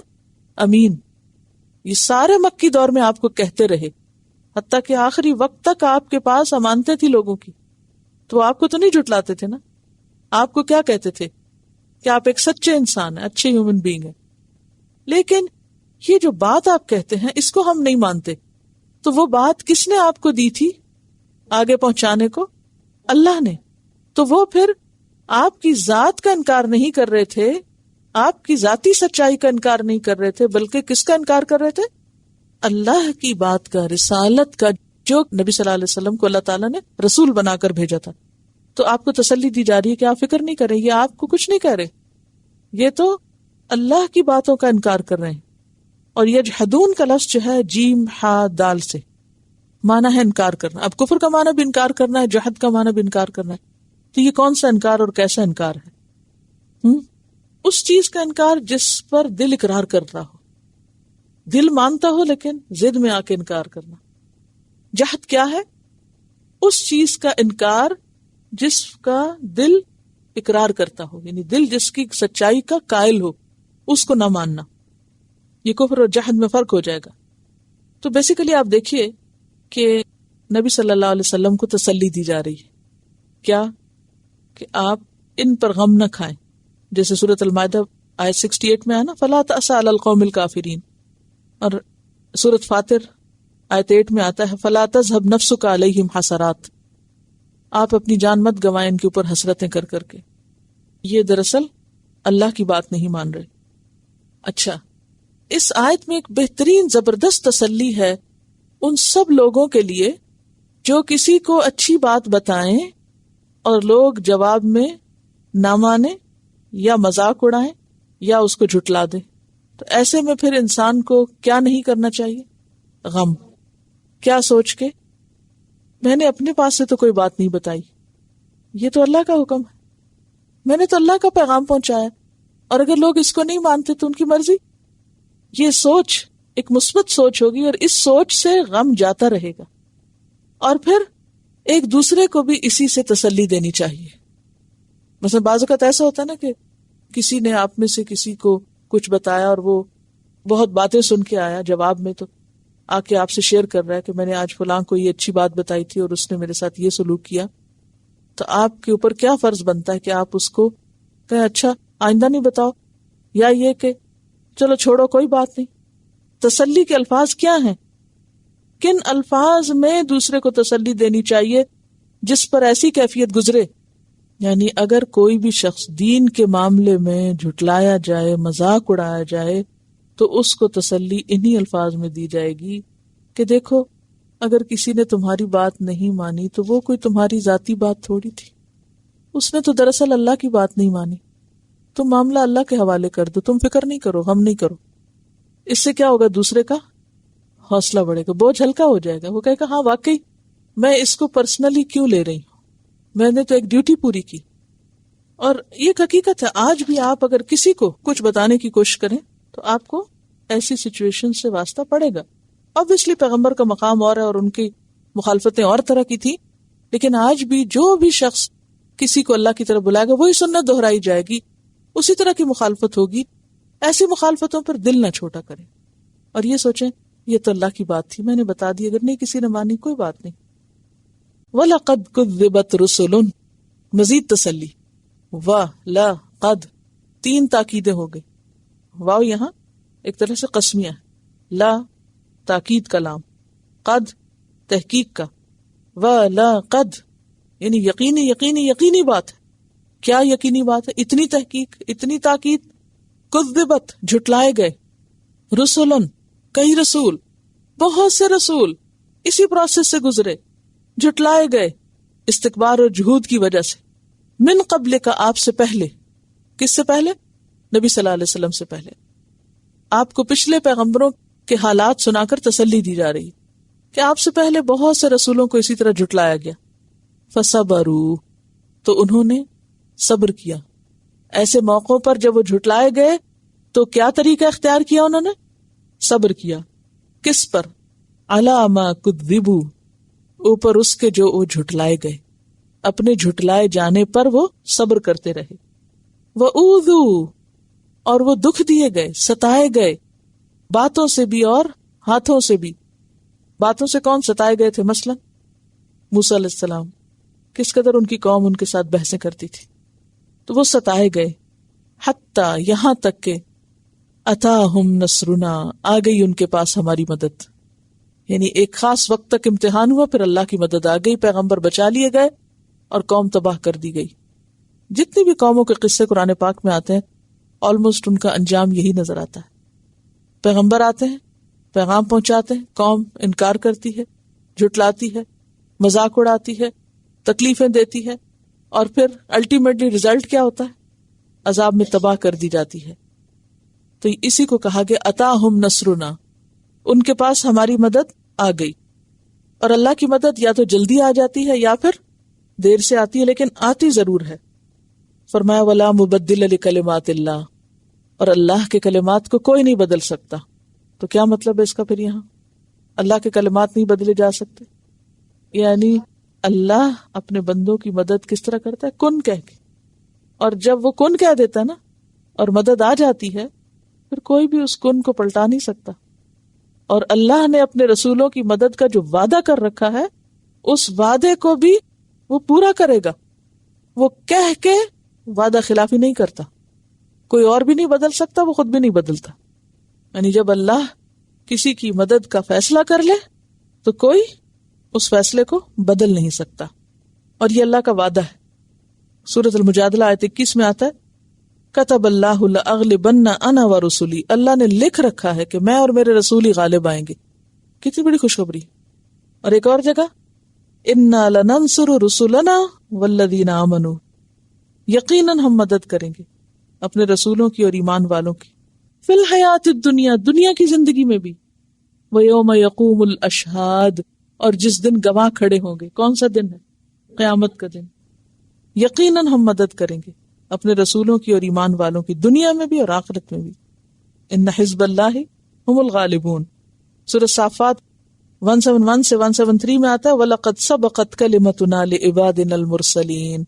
امین. یہ سارے مکی دور میں آپ کو کہتے رہے، حتیٰ کہ آخری وقت تک آپ کے پاس امانتیں تھی لوگوں کی، تو آپ کو تو نہیں جھٹلاتے تھے نا. آپ کو کیا کہتے تھے؟ کہ آپ ایک سچے انسان ہیں، اچھے ہیومن بینگ ہیں. لیکن یہ جو بات آپ کہتے ہیں اس کو ہم نہیں مانتے. تو وہ بات کس نے آپ کو دی تھی آگے پہنچانے کو؟ اللہ نے. تو وہ پھر آپ کی ذات کا انکار نہیں کر رہے تھے، آپ کی ذاتی سچائی کا انکار نہیں کر رہے تھے، بلکہ کس کا انکار کر رہے تھے؟ اللہ کی بات کا، رسالت کا، جو نبی صلی اللہ علیہ وسلم کو اللہ تعالیٰ نے رسول بنا کر بھیجا تھا. تو آپ کو تسلی دی جا رہی ہے کہ آپ فکر نہیں کریں، یہ آپ کو کچھ نہیں کہہ رہے، یہ تو اللہ کی باتوں کا انکار کر رہے ہیں. اور یجحدون کا لفظ جو ہے جیم ہا دال سے معنی ہے انکار کرنا. اب کفر کا معنی بھی انکار کرنا ہے، جہد کا معنی بھی انکار کرنا ہے. تو یہ کون سا انکار اور کیسا انکار ہے؟ اس چیز کا انکار جس پر دل اقرار کرتا ہو، دل مانتا ہو لیکن ضد میں آ کے انکار کرنا. جہد کیا ہے؟ اس چیز کا انکار جس کا دل اقرار کرتا ہو، یعنی دل جس کی سچائی کا قائل ہو، اس کو نہ ماننا. یہ کفر اور جہد میں فرق ہو جائے گا. تو بیسیکلی آپ دیکھیے کہ نبی صلی اللہ علیہ وسلم کو تسلی دی جا رہی ہے. کیا؟ کہ آپ ان پر غم نہ کھائیں. جیسے سورۃ المائدہ آیت 68 میں ہے نا، فَلَا تَأْسَ عَلَى الْقَوْمِ الْكَافِرِينَ. اور سورۃ فاطر آیت 8 میں آتا ہے فَلَا تَذْهَبْ نَفْسُكَ عَلَيْهِمْ حَسَرَاتٍ. آپ اپنی جان مت گوائیں ان کے اوپر حسرتیں کر کر کے. یہ دراصل اللہ کی بات نہیں مان رہے. اچھا، اس آیت میں ایک بہترین زبردست تسلی ہے ان سب لوگوں کے لیے جو کسی کو اچھی بات بتائیں اور لوگ جواب میں نہ مانیں یا مذاق اڑائیں یا اس کو جھٹلا دیں. تو ایسے میں پھر انسان کو کیا نہیں کرنا چاہیے؟ غم. کیا سوچ کے میں نے اپنے پاس سے تو کوئی بات نہیں بتائی، یہ تو اللہ کا حکم ہے، میں نے تو اللہ کا پیغام پہنچایا، اور اگر لوگ اس کو نہیں مانتے تو ان کی مرضی. یہ سوچ ایک مثبت سوچ ہوگی اور اس سوچ سے غم جاتا رہے گا. اور پھر ایک دوسرے کو بھی اسی سے تسلی دینی چاہیے. مثلا بعض اوقات ایسا ہوتا ہے نا کہ کسی نے آپ میں سے کسی کو کچھ بتایا اور وہ بہت باتیں سن کے آیا جواب میں، تو آ کے آپ سے شیئر کر رہا ہے کہ میں نے آج فلاں کو یہ اچھی بات بتائی تھی اور اس نے میرے ساتھ یہ سلوک کیا. تو آپ کے اوپر کیا فرض بنتا ہے کہ آپ اس کو کہیں اچھا آئندہ نہیں بتاؤ، یا یہ کہ چلو چھوڑو کوئی بات نہیں. تسلی کے الفاظ کیا ہیں؟ کن الفاظ میں دوسرے کو تسلی دینی چاہیے جس پر ایسی کیفیت گزرے. یعنی اگر کوئی بھی شخص دین کے معاملے میں جھٹلایا جائے، مذاق اڑایا جائے، تو اس کو تسلی انہی الفاظ میں دی جائے گی کہ دیکھو اگر کسی نے تمہاری بات نہیں مانی تو وہ کوئی تمہاری ذاتی بات تھوڑی تھی، اس نے تو دراصل اللہ کی بات نہیں مانی. تم معاملہ اللہ کے حوالے کر دو، تم فکر نہیں کرو، غم نہیں کرو. اس سے کیا ہوگا؟ دوسرے کا حوصلہ بڑھے گا، بوجھ ہلکا ہو جائے گا. وہ کہے گا ہاں واقعی میں اس کو پرسنلی کیوں لے رہی ہوں، میں نے تو ایک ڈیوٹی پوری کی. اور یہ حقیقت ہے، آج بھی آپ اگر کسی کو کچھ بتانے کی کوشش کریں تو آپ کو ایسی سچویشن سے واسطہ پڑے گا. obviously پیغمبر کا مقام اور ہے اور ان کی مخالفتیں اور طرح کی تھی، لیکن آج بھی جو بھی شخص کسی کو اللہ کی طرف بلائے گا وہی سنت دہرائی جائے گی، اسی طرح کی مخالفت ہوگی. ایسی مخالفتوں پر دل نہ چھوٹا کریں اور یہ سوچیں یہ تو اللہ کی بات تھی، میں نے بتا دی، اگر نہیں کسی نے مانی کوئی بات نہیں. وَلَقَدْ كُذِّبَتْ رُسُلٌ، مزید تسلی. وَلَا قَدْ، 3 تاکیدیں ہو گئی. واو یہاں ایک طرح سے قسمیہ ہے، لا تاکید کا لام، قد تحقیق کا، وَلَا قَدْ یعنی یقینی بات ہے. کیا یقینی بات ہے، اتنی تحقیق، اتنی تاکید. کذبت، جھٹلائے گئے، رسولن، کئی رسول، بہت سے رسول اسی پروسیس سے گزرے، جھٹلائے گئے استکبار اور جہود کی وجہ سے. من قبل کا، آپ سے پہلے. کس سے پہلے؟ نبی صلی اللہ علیہ وسلم سے پہلے. آپ کو پچھلے پیغمبروں کے حالات سنا کر تسلی دی جا رہی کہ آپ سے پہلے بہت سے رسولوں کو اسی طرح جھٹلایا گیا. فصبروا، تو انہوں نے صبر کیا. ایسے موقعوں پر جب وہ جھٹلائے گئے تو کیا طریقہ اختیار کیا انہوں نے؟ صبر کیا. کس پر؟ علی ما کذبوا، اوپر اس کے جو وہ جھٹلائے گئے. اپنے جھٹلائے جانے پر وہ صبر کرتے رہے. وَأُوذُوا، اور وہ دکھ دیے گئے، ستائے گئے، باتوں سے بھی اور ہاتھوں سے بھی. باتوں سے کون ستائے گئے تھے؟ مثلا موسیٰ علیہ السلام، کس قدر ان کی قوم ان کے ساتھ بحثیں کرتی تھی، تو وہ ستائے گئے. حتیٰ، یہاں تک کہ اتاہم نصرنا، آ گئی ان کے پاس ہماری مدد. یعنی ایک خاص وقت تک امتحان ہوا، پھر اللہ کی مدد آ گئی، پیغمبر بچا لیے گئے اور قوم تباہ کر دی گئی. جتنی بھی قوموں کے قصے قرآن پاک میں آتے ہیں آلموسٹ ان کا انجام یہی نظر آتا ہے. پیغمبر آتے ہیں، پیغام پہنچاتے ہیں، قوم انکار کرتی ہے، جھٹلاتی ہے، مذاق اڑاتی ہے، تکلیفیں دیتی ہے، اور پھر الٹیمیٹلی رزلٹ کیا ہوتا ہے؟ عذاب میں تباہ کر دی جاتی ہے. تو اسی کو کہا گیا اتاہم نصرنا، ان کے پاس ہماری مدد آ گئی. اور اللہ کی مدد یا تو جلدی آ جاتی ہے یا پھر دیر سے آتی ہے، لیکن آتی ضرور ہے. فرمایا وَلَا مُبَدِّلَ لِكَلِمَاتِ اللَّهِ، اور اللہ کے کلمات کو کوئی نہیں بدل سکتا. تو کیا مطلب ہے اس کا پھر؟ یہاں اللہ کے کلمات نہیں بدلے جا سکتے، یعنی اللہ اپنے بندوں کی مدد کس طرح کرتا ہے؟ کن کہہ کے. اور جب وہ کن کہہ دیتا ہے نا اور مدد آ جاتی ہے، پھر کوئی بھی اس کن کو پلٹا نہیں سکتا. اور اللہ نے اپنے رسولوں کی مدد کا جو وعدہ کر رکھا ہے، اس وعدے کو بھی وہ پورا کرے گا. وہ کہہ کے وعدہ خلافی نہیں کرتا، کوئی اور بھی نہیں بدل سکتا، وہ خود بھی نہیں بدلتا. یعنی جب اللہ کسی کی مدد کا فیصلہ کر لے تو کوئی اس فیصلے کو بدل نہیں سکتا. اور یہ اللہ کا وعدہ ہے. سورۃ المجادلہ آیت 21 میں آتا ہے کتب اللہ لأغلبن انا ورسلی، اللہ نے لکھ رکھا ہے کہ میں اور میرے رسول ہی غالب آئیں گے. کتنی بڑی خوشخبری. اور ایک اور جگہ انا لننصر رسلنا والذین آمنوا، یقیناً ہم مدد کریں گے اپنے رسولوں کی اور ایمان والوں کی. فی الحیات الدنیا، دنیا کی زندگی میں بھی. ویوم یقوم الاشہاد، اور جس دن گواہ کھڑے ہوں گے. کون سا دن ہے؟ قیامت کا دن. یقیناً ہم مدد کریں گے اپنے رسولوں کی اور ایمان والوں کی، دنیا میں بھی اور آخرت میں بھی. ان حزب اللہ هم الغالبون. سورۃ صافات 171 سے 173 میں آتا ہے وَلَقَدْ سَبَقَتْ كَلِمَتُنَا لِعِبَادِنَا الْمُرْسَلِينَ،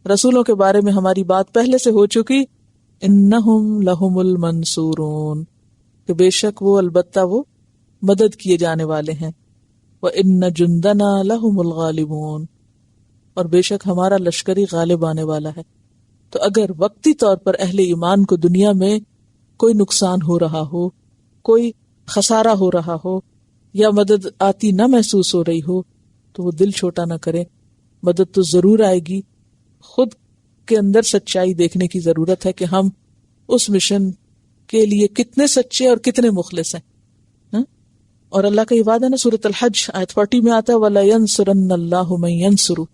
رسولوں کے بارے میں ہماری بات پہلے سے ہو چکی. انہم لہم المنصورون، کہ بے شک وہ البتہ وہ مدد کیے جانے والے ہیں. وَإِنَّ جُنْدَنَا لَهُمُ الْغَالِبُونَ، اور بے شک ہمارا لشکری غالب آنے والا ہے. تو اگر وقتی طور پر اہل ایمان کو دنیا میں کوئی نقصان ہو رہا ہو، کوئی خسارہ ہو رہا ہو، یا مدد آتی نہ محسوس ہو رہی ہو، تو وہ دل چھوٹا نہ کرے. مدد تو ضرور آئے گی. خود کے اندر سچائی دیکھنے کی ضرورت ہے کہ ہم اس مشن کے لیے کتنے سچے اور کتنے مخلص ہیں. اور اللہ کا یہ وعدہ ہے نا، سورۃ الحج آیت 40 میں آتا ہے وَلَيَنْصُرَنَّ اللَّهُ مَن يَنْصُرُ،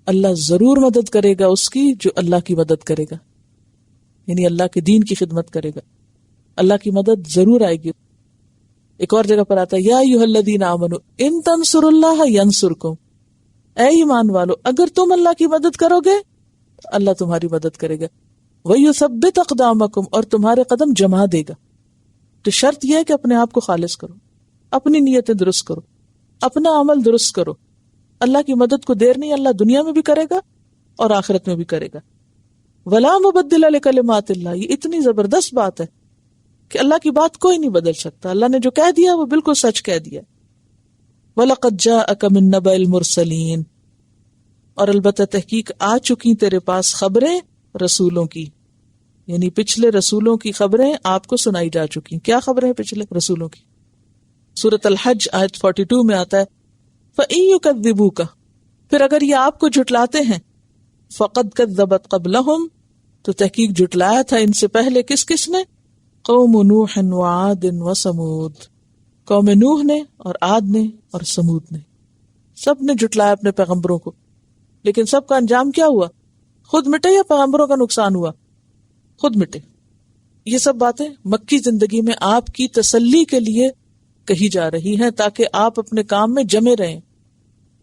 اللہ ضرور مدد کرے گا اس کی جو اللہ کی مدد کرے گا، یعنی اللہ کے دین کی خدمت کرے گا. اللہ کی مدد ضرور آئے گی. ایک اور جگہ پر آتا ہے یا ایھا الذین آمنوا ان تنصروا اللہ ینصرکم، اے ایمان والو اگر تم اللہ کی مدد کرو گے تو اللہ تمہاری مدد کرے گا. وَيُثَبِّتْ أَقْدَامَكُمْ، اور تمہارے قدم جما دے گا. تو شرط یہ ہے کہ اپنے آپ کو خالص کرو، اپنی نیتیں درست کرو، اپنا عمل درست کرو. اللہ کی مدد کو دیر نہیں، اللہ دنیا میں بھی کرے گا اور آخرت میں بھی کرے گا. وَلَا مُبَدِّلَ لِكَلِمَاتِ اللَّهِ، یہ اتنی زبردست بات ہے کہ اللہ کی بات کوئی نہیں بدل سکتا. اللہ نے جو کہہ دیا وہ بالکل سچ کہہ دیا. وَلَقَدْ جَاءَكَ مِن نَّبَإِ الْمُرْسَلِينَ، اور البتہ تحقیق آ چکی تیرے پاس خبریں رسولوں کی، یعنی پچھلے رسولوں کی خبریں آپ کو سنائی جا چکی. کیا خبریں ہیں پچھلے رسولوں کی؟ سورۃ الحج آیت 42 میں آتا ہے فَإِن يُكَذِّبُوكَ، پھر اگر یہ آپ کو جھٹلاتے ہیں، فقد کذبت قبلہم، تو تحقیق جھٹلایا تھا ان سے پہلے کس کس نے؟ قوم نوح وعاد وثمود، قوم نوح نے اور عاد نے اور سمود نے، سب نے جھٹلایا اپنے پیغمبروں کو، لیکن سب کا انجام کیا ہوا؟ خود مٹے یا پیغمبروں کا نقصان ہوا؟ خود مٹے۔ یہ سب باتیں مکی زندگی میں آپ کی تسلی کے لیے کہی جا رہی ہیں تاکہ آپ اپنے کام میں جمے رہیں۔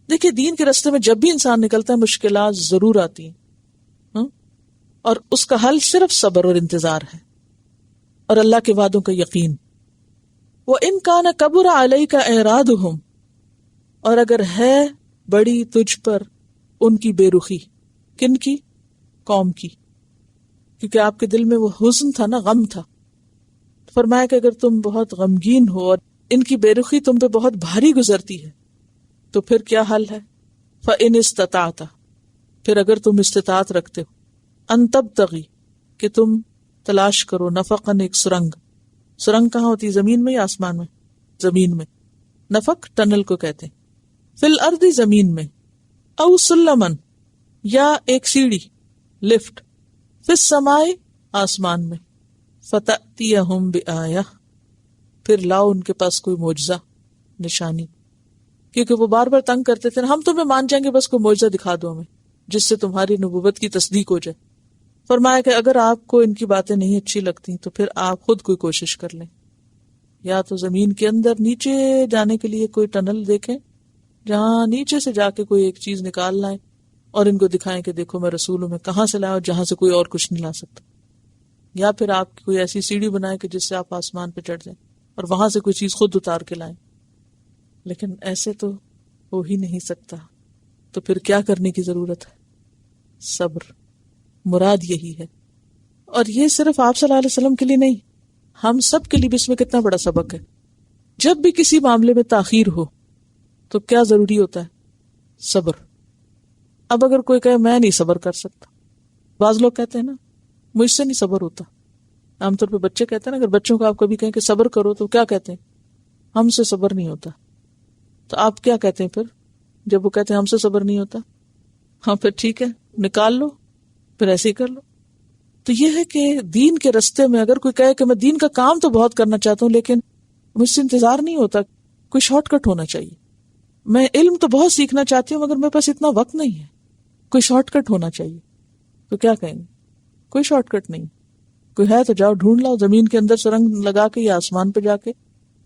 دیکھیے دین کے راستے میں جب بھی انسان نکلتا ہے مشکلات ضرور آتی ہیں، اور اس کا حل صرف صبر اور انتظار ہے اور اللہ کے وعدوں کا یقین۔ وَإِن كَانَ كَبُرَ عَلَيْكَ إِعْرَاضُهُمْ، اور اگر ہے بڑی تجھ پر ان کی بے رخی، کن کی؟ قوم کی، کیونکہ آپ کے دل میں وہ حزن تھا نا، غم تھا۔ فرمایا کہ اگر تم بہت غمگین ہو اور ان کی بے رخی تم پہ بہت بھاری گزرتی ہے تو پھر کیا حل ہے؟ فَإِنِ اسْتَطَعْتَ، پھر اگر تم استطاعت رکھتے ہو، ان تبتغی، کہ تم تلاش کرو، نفقاً، ایک سرنگ۔ سرنگ کہاں ہوتی؟ زمین میں یا آسمان میں؟ زمین میں۔ نفق ٹنل کو کہتے ہیں۔ فی الارض، زمین میں۔ او سلمن، یا ایک سیڑھی، لفٹ۔ فی السماء، آسمان میں۔ فتأتیہم بآیہ، پھر لاؤ ان کے پاس کوئی معجزہ، نشانی، کیونکہ وہ بار بار تنگ کرتے تھے، ہم تمہیں مان جائیں گے، بس کوئی معجزہ دکھا دو ہمیں جس سے تمہاری نبوت کی تصدیق ہو جائے۔ فرمایا کہ اگر آپ کو ان کی باتیں نہیں اچھی لگتی تو پھر آپ خود کوئی کوشش کر لیں، یا تو زمین کے اندر نیچے جانے کے لیے کوئی ٹنل دیکھیں جہاں نیچے سے جا کے کوئی ایک چیز نکال لائیں اور ان کو دکھائیں کہ دیکھو میں رسول ہوں، میں کہاں سے لایا جہاں سے کوئی اور کچھ نہیں لا سکتا، یا پھر آپ کوئی ایسی سیڑھی بنائیں کہ جس سے آپ آسمان پہ چڑھ جائیں اور وہاں سے کوئی چیز خود اتار کے لائیں۔ لیکن ایسے تو ہو ہی نہیں سکتا، تو پھر کیا کرنے کی ضرورت ہے؟ صبر، مراد یہی ہے۔ اور یہ صرف آپ صلی اللہ علیہ وسلم کے لیے نہیں، ہم سب کے لیے بھی اس میں کتنا بڑا سبق ہے۔ جب بھی کسی معاملے میں تاخیر ہو تو کیا ضروری ہوتا ہے؟ صبر۔ اب اگر کوئی کہے میں نہیں صبر کر سکتا، بعض لوگ کہتے ہیں نا مجھ سے نہیں صبر ہوتا، عام طور پہ بچے کہتے ہیں نا، اگر بچوں کو آپ کبھی کہیں کہ صبر کرو تو کیا کہتے ہیں؟ ہم سے صبر نہیں ہوتا۔ تو آپ کیا کہتے ہیں پھر جب وہ کہتے ہیں ہم سے صبر نہیں ہوتا؟ ہاں پھر ٹھیک ہے، نکال لو، پھر ایسے ہی کر لو۔ تو یہ ہے کہ دین کے رستے میں اگر کوئی کہے کہ میں دین کا کام تو بہت کرنا چاہتا ہوں لیکن مجھ سے انتظار نہیں ہوتا، کوئی شارٹ کٹ ہونا چاہیے، میں علم تو بہت سیکھنا چاہتی ہوں مگر میرے پاس اتنا وقت نہیں ہے، کوئی شارٹ کٹ ہونا چاہیے، تو کیا کہیں گے؟ کوئی شارٹ کٹ نہیں، کوئی ہے تو جاؤ ڈھونڈ لاؤ، زمین کے اندر سرنگ لگا کے یا آسمان پہ جا کے۔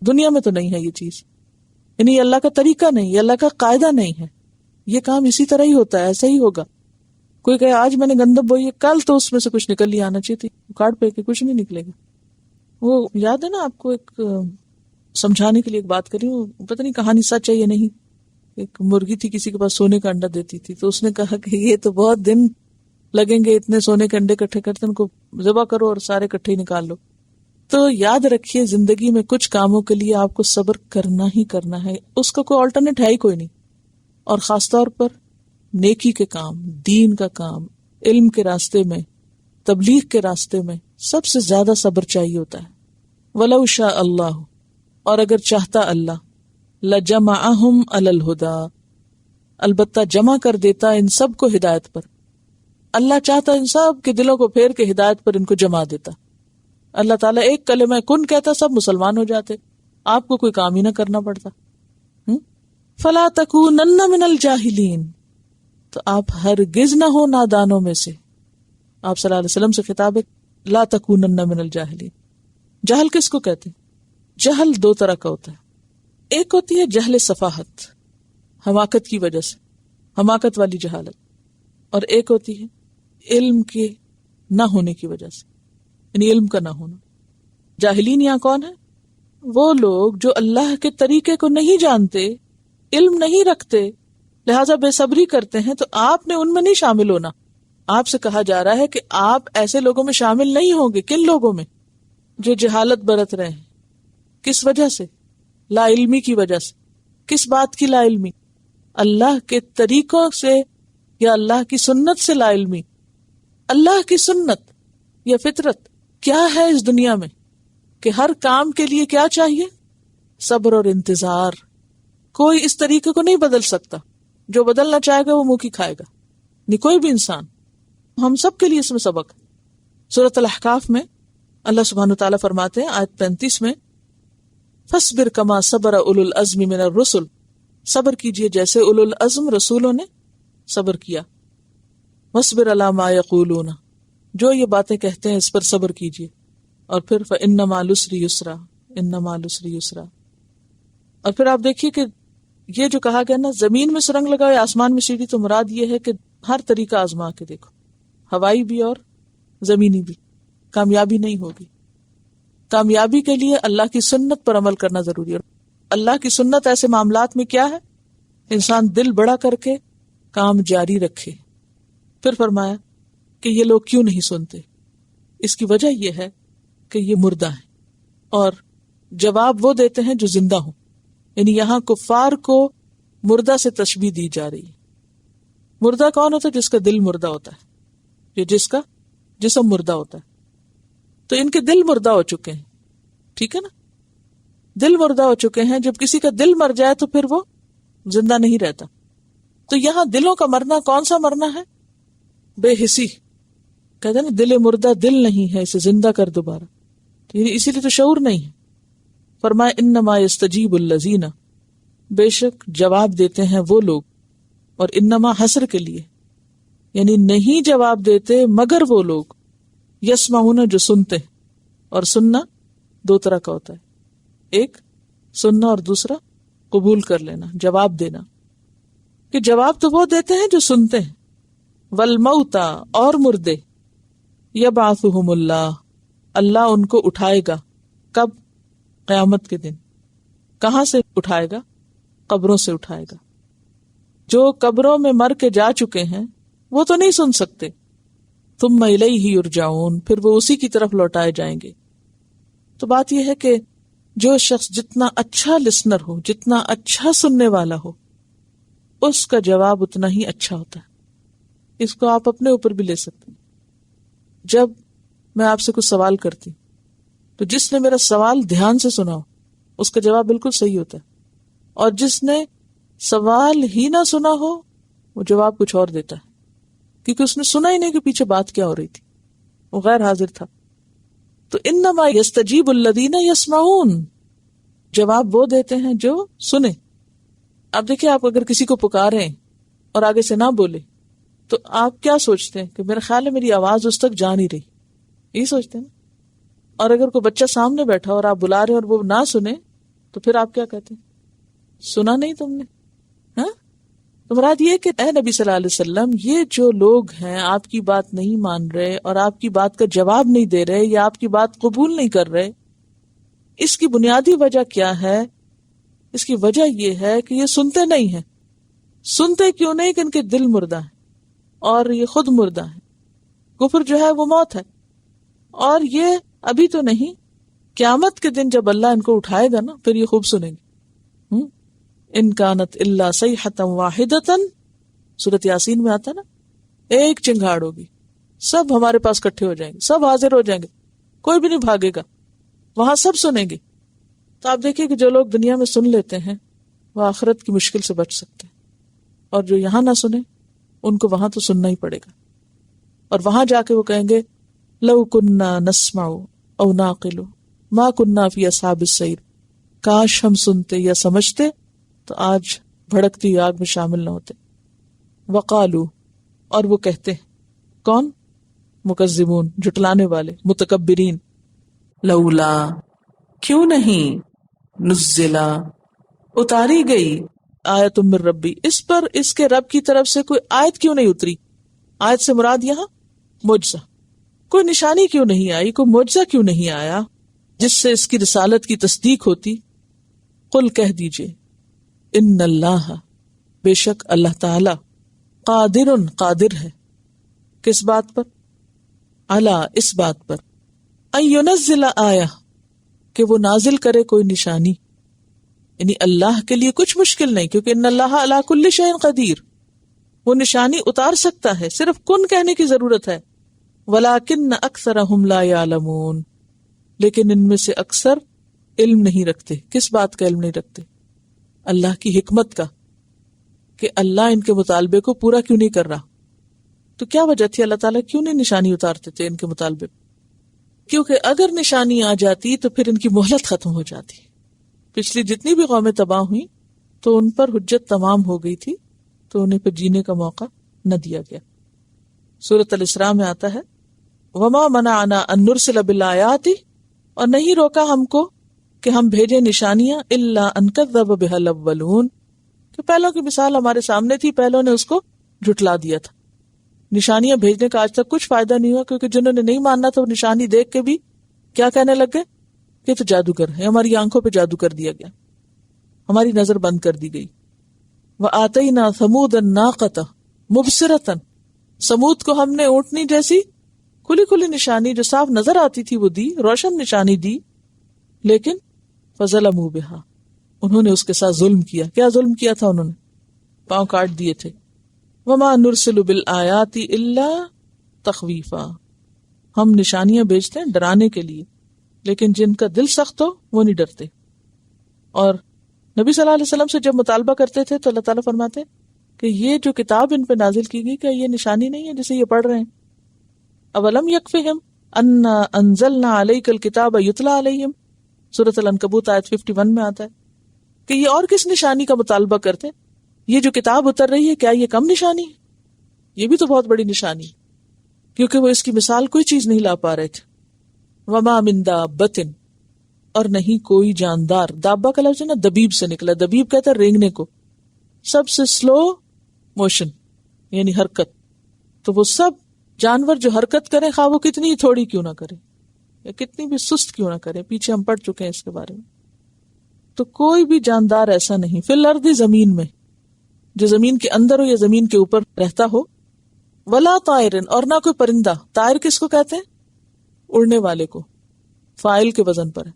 دنیا میں تو نہیں ہے یہ چیز، یعنی یہ اللہ کا طریقہ نہیں، یہ اللہ کا قاعدہ نہیں ہے، یہ کام اسی طرح ہی ہوتا ہے، ایسا ہی ہوگا۔ کوئی کہے آج میں نے گندم بوئی ہے، کل تو اس میں سے کچھ نکل ہی آنا چاہیے تھی، کاٹ پہ کے کچھ نہیں نکلے گا۔ وہ یاد ہے نا آپ کو، ایک سمجھانے کے لیے ایک بات کری ہوں، پتہ نہیں کہانی سچ ہے یا نہیں، ایک مرغی تھی کسی کے پاس سونے کا انڈا دیتی تھی، تو اس نے کہا کہ یہ تو بہت دن لگیں گے اتنے سونے کے انڈے اکٹھے کرتے، ان کو ذبح کرو اور سارے اکٹھے ہی نکال لو۔ تو یاد رکھیے زندگی میں کچھ کاموں کے لیے آپ کو صبر کرنا ہی کرنا ہے، اس کا کوئی آلٹرنیٹ ہے ہی کوئی نہیں، اور خاص طور پر نیکی کے کام، دین کا کام، علم کے راستے میں، تبلیغ کے راستے میں سب سے زیادہ صبر چاہیے ہوتا ہے۔ وَلَوْ شَاءَ اللَّهُ، اور اگر چاہتا اللہ، لَجَمَعَهُمْ عَلَى الْهُدَى، البتہ جمع کر دیتا ان سب کو ہدایت پر۔ اللہ چاہتا ان سب کے دلوں کو پھیر کے ہدایت پر ان کو جمع دیتا۔ اللہ تعالیٰ ایک کلمہ کن کہتا، سب مسلمان ہو جاتے، آپ کو کوئی کام ہی نہ کرنا پڑتا۔ فَلَا تَكُونَنَّ مِنَ الْجَاهِلِينَ، تو آپ ہرگز نہ ہو نادانوں میں سے۔ آپ صلی اللہ علیہ وسلم سے خطاب ہے، لا تکونن من الجاہلین۔ جہل کس کو کہتے ہیں؟ جہل دو طرح کا ہوتا ہے، ایک ہوتی ہے جہل صفاحت، حماقت کی وجہ سے، حماقت والی جہالت، اور ایک ہوتی ہے علم کے نہ ہونے کی وجہ سے، یعنی علم کا نہ ہونا۔ جاہلین یہاں کون ہے؟ وہ لوگ جو اللہ کے طریقے کو نہیں جانتے، علم نہیں رکھتے، لہٰذا بے صبری کرتے ہیں، تو آپ نے ان میں نہیں شامل ہونا۔ آپ سے کہا جا رہا ہے کہ آپ ایسے لوگوں میں شامل نہیں ہوں گے۔ کن لوگوں میں؟ جو جہالت برت رہے ہیں۔ کس وجہ سے؟ لا علمی کی وجہ سے۔ کس بات کی لا علمی؟ اللہ کے طریقوں سے یا اللہ کی سنت سے لا علمی۔ اللہ کی سنت یا فطرت کیا ہے اس دنیا میں کہ ہر کام کے لیے کیا چاہیے؟ صبر اور انتظار۔ کوئی اس طریقے کو نہیں بدل سکتا، جو بدلنا چاہے گا وہ منہ کی کھائے گا۔ نہیں کوئی بھی انسان، ہم سب کے لیے اس میں سبق ہے۔ سورۃ الاحقاف میں اللہ سبحانہ وتعالیٰ فرماتے ہیں آیت 35 میں، فاصبر کما صبر اولو العزم من الرسل، صبر کیجئے جیسے اولو العزم رسولوں نے صبر کیا، واصبر علی ما یقولون، جو یہ باتیں کہتے ہیں اس پر صبر کیجئے، اور پھر فإن مع العسر یسرا، ان مع العسر یسرا۔ اور پھر آپ دیکھیے کہ یہ جو کہا گیا نا زمین میں سرنگ لگاؤ یا آسمان میں سیڑھی، تو مراد یہ ہے کہ ہر طریقہ آزما کے دیکھو، ہوائی بھی اور زمینی بھی، کامیابی نہیں ہوگی۔ کامیابی کے لیے اللہ کی سنت پر عمل کرنا ضروری ہے۔ اللہ کی سنت ایسے معاملات میں کیا ہے؟ انسان دل بڑا کر کے کام جاری رکھے۔ پھر فرمایا کہ یہ لوگ کیوں نہیں سنتے؟ اس کی وجہ یہ ہے کہ یہ مردہ ہیں، اور جواب وہ دیتے ہیں جو زندہ ہوں، یعنی یہاں کفار کو مردہ سے تشبیہ دی جا رہی ہے۔ مردہ کون ہوتا ہے؟ جس کا دل مردہ ہوتا ہے، یا جس کا جسم مردہ ہوتا ہے۔ تو ان کے دل مردہ ہو چکے ہیں، ٹھیک ہے نا، دل مردہ ہو چکے ہیں۔ جب کسی کا دل مر جائے تو پھر وہ زندہ نہیں رہتا۔ تو یہاں دلوں کا مرنا کون سا مرنا ہے؟ بے حسی، کہتے ہیں نا دل مردہ دل نہیں ہے، اسے زندہ کر دوبارہ، یعنی اسی لیے تو شعور نہیں ہے۔ فرمایا انما یستجیب الذین، بے شک جواب دیتے ہیں وہ لوگ، اور انما حسر کے لیے، یعنی نہیں جواب دیتے مگر وہ لوگ، یسمعون جو سنتے ہیں۔ اور سننا دو طرح کا ہوتا ہے، ایک سننا اور دوسرا قبول کر لینا، جواب دینا، کہ جواب تو وہ دیتے ہیں جو سنتے ہیں۔ والموتى، اور مردے، یبعثہم اللہ، اللہ ان کو اٹھائے گا، کب؟ قیامت کے دن۔ کہاں سے اٹھائے گا؟ قبروں سے اٹھائے گا۔ جو قبروں میں مر کے جا چکے ہیں وہ تو نہیں سن سکتے۔ ثم الیہ یرجعون، پھر وہ اسی کی طرف لوٹائے جائیں گے۔ تو بات یہ ہے کہ جو شخص جتنا اچھا لسنر ہو، جتنا اچھا سننے والا ہو، اس کا جواب اتنا ہی اچھا ہوتا ہے۔ اس کو آپ اپنے اوپر بھی لے سکتے ہیں۔ جب میں آپ سے کچھ سوال کرتی ہوں تو جس نے میرا سوال دھیان سے سنا ہو اس کا جواب بالکل صحیح ہوتا ہے، اور جس نے سوال ہی نہ سنا ہو وہ جواب کچھ اور دیتا ہے، کیونکہ اس نے سنا ہی نہیں کہ پیچھے بات کیا ہو رہی تھی، وہ غیر حاضر تھا۔ تو انما یستجیب الذین یسمعون، جواب وہ دیتے ہیں جو سنے۔ اب دیکھیں، آپ اگر کسی کو پکاریں اور آگے سے نہ بولے تو آپ کیا سوچتے ہیں؟ کہ میرا خیال ہے میری آواز اس تک جا نہیں رہی، یہی سوچتے ہیں نا۔ اور اگر کوئی بچہ سامنے بیٹھا اور آپ بلا رہے ہیں اور وہ نہ سنے تو پھر آپ کیا کہتے ہیں؟ سنا نہیں تم نے؟ ہاں؟ تو مراد یہ کہ اے نبی صلی اللہ علیہ وسلم، یہ جو لوگ ہیں آپ کی بات نہیں مان رہے اور آپ کی بات کا جواب نہیں دے رہے یا آپ کی بات قبول نہیں کر رہے، اس کی بنیادی وجہ کیا ہے؟ اس کی وجہ یہ ہے کہ یہ سنتے نہیں ہیں۔ سنتے کیوں نہیں؟ کہ ان کے دل مردہ ہیں اور یہ خود مردہ ہیں۔ کفر جو ہے وہ موت ہے، اور یہ ابھی تو نہیں، قیامت کے دن جب اللہ ان کو اٹھائے گا نا پھر یہ خوب سنیں گے۔ ان کانت الا صیحۃ واحدۃ، سورۃ یاسین میں آتا نا، ایک چنگھاڑ ہوگی، سب ہمارے پاس اکٹھے ہو جائیں گے، سب حاضر ہو جائیں گے، کوئی بھی نہیں بھاگے گا، وہاں سب سنیں گے۔ تو آپ دیکھیں کہ جو لوگ دنیا میں سن لیتے ہیں وہ آخرت کی مشکل سے بچ سکتے ہیں، اور جو یہاں نہ سنیں ان کو وہاں تو سننا ہی پڑے گا، اور وہاں جا کے وہ کہیں گے لو کننا نسمع او نعقل ما کننا فی اصحاب السعیر، کاش ہم سنتے یا سمجھتے تو آج بھڑکتی آگ میں شامل نہ ہوتے۔ وقالو، اور وہ کہتے ہیں، کون؟ مکذبون، جھٹلانے والے، متکبرین، لولا، کیوں نہیں، نزلا، اتاری گئی، آیت من ربی، اس پر اس کے رب کی طرف سے کوئی آیت کیوں نہیں اتری؟ آیت سے مراد یہاں معجزہ، کوئی نشانی کیوں نہیں آئی، کوئی معجزہ کیوں نہیں آیا جس سے اس کی رسالت کی تصدیق ہوتی؟ قل، کہہ دیجئے، ان اللہ، بے شک اللہ تعالی، قادر ہے، کس بات پر؟ علی، اس بات پر، ان ینزل آیہ، کہ وہ نازل کرے کوئی نشانی، یعنی اللہ کے لیے کچھ مشکل نہیں، کیونکہ ان اللہ علی کل شیء قدیر، وہ نشانی اتار سکتا ہے، صرف کن کہنے کی ضرورت ہے۔ ولیکن اکثرہم لا یعلمون، لیکن ان میں سے اکثر علم نہیں رکھتے۔ کس بات کا علم نہیں رکھتے؟ اللہ کی حکمت کا، کہ اللہ ان کے مطالبے کو پورا کیوں نہیں کر رہا۔ تو کیا وجہ تھی؟ اللہ تعالیٰ کیوں نہیں نشانی اتارتے تھے ان کے مطالبے؟ کیونکہ اگر نشانی آ جاتی تو پھر ان کی مہلت ختم ہو جاتی. پچھلی جتنی بھی قومیں تباہ ہوئیں تو ان پر حجت تمام ہو گئی تھی، تو انہیں پھر جینے کا موقع نہ دیا گیا. سورۃ الاسراء میں آتا ہے وما منعنا ان نرسل بالآیات، اور نہیں روکا ہم کو کہ ہم بھیجیں نشانیاں، الا ان کذب بها الاولون، کہ پہلوں کی مثال ہمارے سامنے تھی، پہلوں نے اس کو جھٹلا دیا تھا. نشانیاں بھیجنے کا آج تک کچھ فائدہ نہیں ہوا، کیونکہ جنہوں نے نہیں ماننا تھا وہ نشانی دیکھ کے بھی کیا کہنے لگ گئے کہ تو جادوگر ہے، ہماری آنکھوں پہ جادو کر دیا گیا، ہماری نظر بند کر دی گئی. وآتینا ثمود الناقۃ مبصرۃ، سمود کو ہم نے اونٹنی جیسی کھلی کھلی نشانی جو صاف نظر آتی تھی وہ دی، روشن نشانی دی، لیکن فظلموا بہا، انہوں نے اس کے ساتھ ظلم کیا. کیا ظلم کیا تھا؟ انہوں نے پاؤں کاٹ دیے تھے. وما نرسل بالآیات الا تخویفا، ہم نشانیاں بھیجتے ہیں ڈرانے کے لیے، لیکن جن کا دل سخت ہو وہ نہیں ڈرتے. اور نبی صلی اللہ علیہ وسلم سے جب مطالبہ کرتے تھے تو اللہ تعالیٰ فرماتے کہ یہ جو کتاب ان پہ نازل کی گئی، کیا یہ نشانی نہیں ہے جسے یہ پڑھ رہے ہیں؟ اولم یکفہم انا انزلنا علیک الکتاب یتلی علیہم، سورۃ العنکبوت آیت 51 میں آتا ہے کہ یہ اور کس نشانی کا مطالبہ کرتے؟ یہ جو کتاب اتر رہی ہے کیا یہ کم نشانی ہے؟ یہ بھی تو بہت بڑی نشانی، کیونکہ وہ اس کی مثال کوئی چیز نہیں لا پا رہے تھے. وما من دابۃ، اور نہیں کوئی جاندار، دابہ کا لفظ ہے نا دبیب سے نکلا، دبیب کہتا ہے رینگنے کو، سب سے سلو موشن یعنی حرکت. تو وہ سب جانور جو حرکت کریں، خواہ وہ کتنی ہی تھوڑی کیوں نہ کرے یا کتنی بھی سست کیوں نہ کرے، پیچھے ہم پڑھ چکے ہیں اس کے بارے میں. تو کوئی بھی جاندار ایسا نہیں فی الارض، زمین میں، جو زمین کے اندر ہو یا زمین کے اوپر رہتا ہو. ولا طائر، اور نہ کوئی پرندہ. طائر کس کو کہتے ہیں؟ اڑنے والے کو، فاعل کے وزن پر ہے.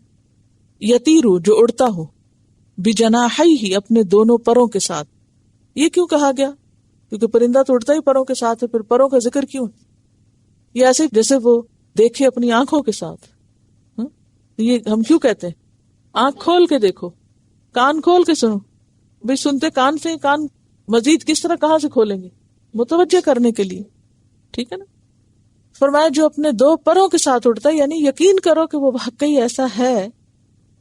یطیرو، جو اڑتا ہو، بجناحیہ، اپنے دونوں پروں کے ساتھ. یہ کیوں کہا گیا؟ کیونکہ پرندہ تو اڑتا ہی پروں کے ساتھ ہے، پھر پروں کا ذکر کیوں ہے؟ یہ ایسے جیسے وہ دیکھے اپنی آنکھوں کے ساتھ. یہ ہم کیوں کہتے ہیں آنکھ کھول کے دیکھو، کان کھول کے سنو؟ بھئی سنتے کان سے، کان مزید کس طرح کہاں سے کھولیں گے؟ متوجہ کرنے کے لیے، ٹھیک ہے نا. فرمایا جو اپنے دو پروں کے ساتھ اڑتا ہے، یعنی یقین کرو کہ وہ واقعی ایسا ہے.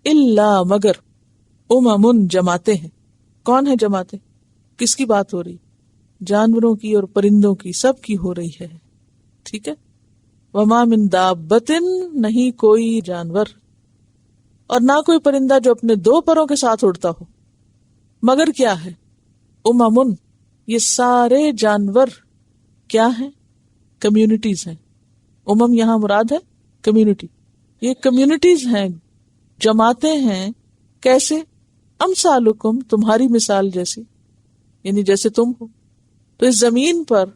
الا، مگر، امم، جماعتیں ہیں. کون ہے جماعتیں؟ کس کی بات ہو رہی؟ جانوروں کی اور پرندوں کی، سب کی ہو رہی ہے، ٹھیک ہے. وما من دابۃ، نہیں کوئی جانور اور نہ کوئی پرندہ جو اپنے دو پروں کے ساتھ اڑتا ہو، مگر کیا ہے؟ امم، یہ سارے جانور کیا ہیں؟ کمیونٹیز ہیں. امم یہاں مراد ہے کمیونٹی، یہ کمیونٹیز ہیں، جماعتیں ہیں. کیسے؟ امثالکم، تمہاری مثال جیسی، یعنی جیسے تم ہو. تو اس زمین پر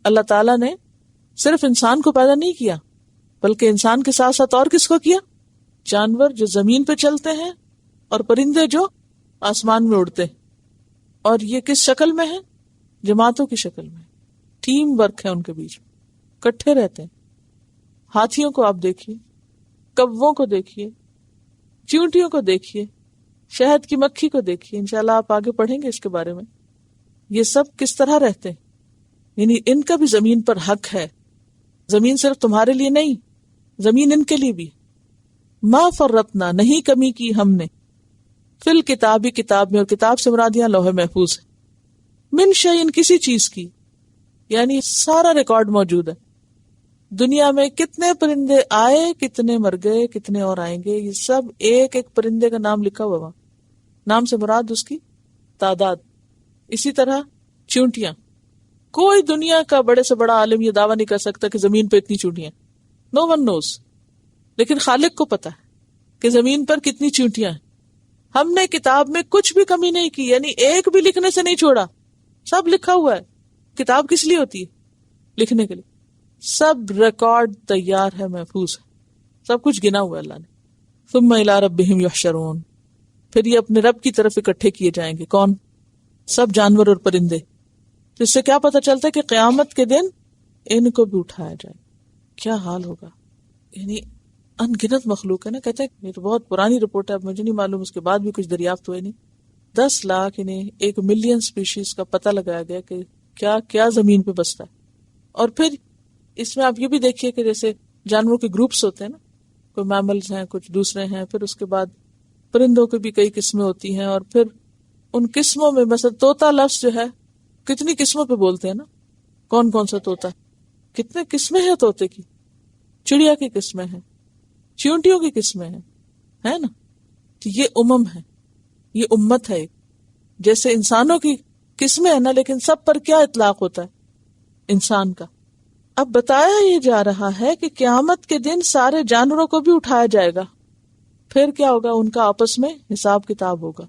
اللہ تعالیٰ نے صرف انسان کو پیدا نہیں کیا، بلکہ انسان کے ساتھ ساتھ اور کس کو کیا؟ جانور جو زمین پہ چلتے ہیں اور پرندے جو آسمان میں اڑتے ہیں. اور یہ کس شکل میں ہے؟ جماعتوں کی شکل میں. ٹیم ورک ہے ان کے بیچ میں، کٹھے رہتے ہیں. ہاتھیوں کو آپ دیکھیے، کووں کو دیکھیے، چیونٹیوں کو دیکھیے، شہد کی مکھی کو دیکھیے. انشاءاللہ آپ آگے پڑھیں گے اس کے بارے میں. یہ سب کس طرح رہتے ہیں، یعنی ان کا بھی زمین پر حق ہے. زمین صرف تمہارے لیے نہیں، زمین ان کے لیے بھی. ما فرطنا، نہیں کمی کی ہم نے، فی الکتاب، کتاب میں، اور کتاب سے مراد یہاں لوح محفوظ ہے. من شیء، کسی چیز کی، یعنی سارا ریکارڈ موجود ہے. دنیا میں کتنے پرندے آئے، کتنے مر گئے، کتنے اور آئیں گے، یہ سب ایک ایک پرندے کا نام لکھا ہوا وہاں. نام سے مراد اس کی تعداد. اسی طرح چونٹیاں، کوئی دنیا کا بڑے سے بڑا عالم یہ دعویٰ نہیں کر سکتا کہ زمین پہ اتنی چونٹیاں، نو ون نوز، لیکن خالق کو پتا ہے کہ زمین پر کتنی چونٹیاں ہیں. ہم نے کتاب میں کچھ بھی کمی نہیں کی، یعنی ایک بھی لکھنے سے نہیں چھوڑا، سب لکھا ہوا ہے. کتاب کس لیے ہوتی ہے؟ لکھنے کے لیے. سب ریکارڈ تیار ہے، محفوظ ہے، سب کچھ گنا ہوا ہے اللہ نے. ثم الی ربہم یحشرون، پھر یہ اپنے رب کی طرف اکٹھے کیے جائیں گے. کون؟ سب جانور اور پرندے. تو اس سے کیا پتہ چلتا ہے کہ قیامت کے دن ان کو بھی اٹھایا جائے. کیا حال ہوگا؟ یعنی ان گنت مخلوق ہے نا. کہتے ہیں یہ تو بہت پرانی رپورٹ ہے، اب مجھے نہیں معلوم اس کے بعد بھی کچھ دریافت ہوئے نہیں. 10 لاکھ یعنی 1 ملین سپیشیز کا پتہ لگایا گیا کہ کیا کیا زمین پہ بستا ہے. اور پھر اس میں آپ یہ بھی دیکھیے کہ جیسے جانوروں کے گروپس ہوتے ہیں نا، کوئی میملز ہیں، کچھ دوسرے ہیں، پھر اس کے بعد پرندوں کی بھی کئی قسمیں ہوتی ہیں، اور پھر ان قسموں میں مثلا طوطا لفظ جو ہے کتنی قسموں پہ بولتے ہیں نا، کون کون سا طوطا، کتنے قسمیں ہیں طوطے کی، چڑیا کی قسمیں ہیں، چیونٹیوں کی قسمیں ہیں، ہے نا. تو یہ ہے، یہ امت ہے. جیسے انسانوں کی قسمیں ہیں نا، لیکن سب پر کیا اطلاق ہوتا ہے؟ انسان کا. اب بتایا یہ جا رہا ہے کہ قیامت کے دن سارے جانوروں کو بھی اٹھایا جائے گا. پھر کیا ہوگا؟ ان کا آپس میں حساب کتاب ہوگا.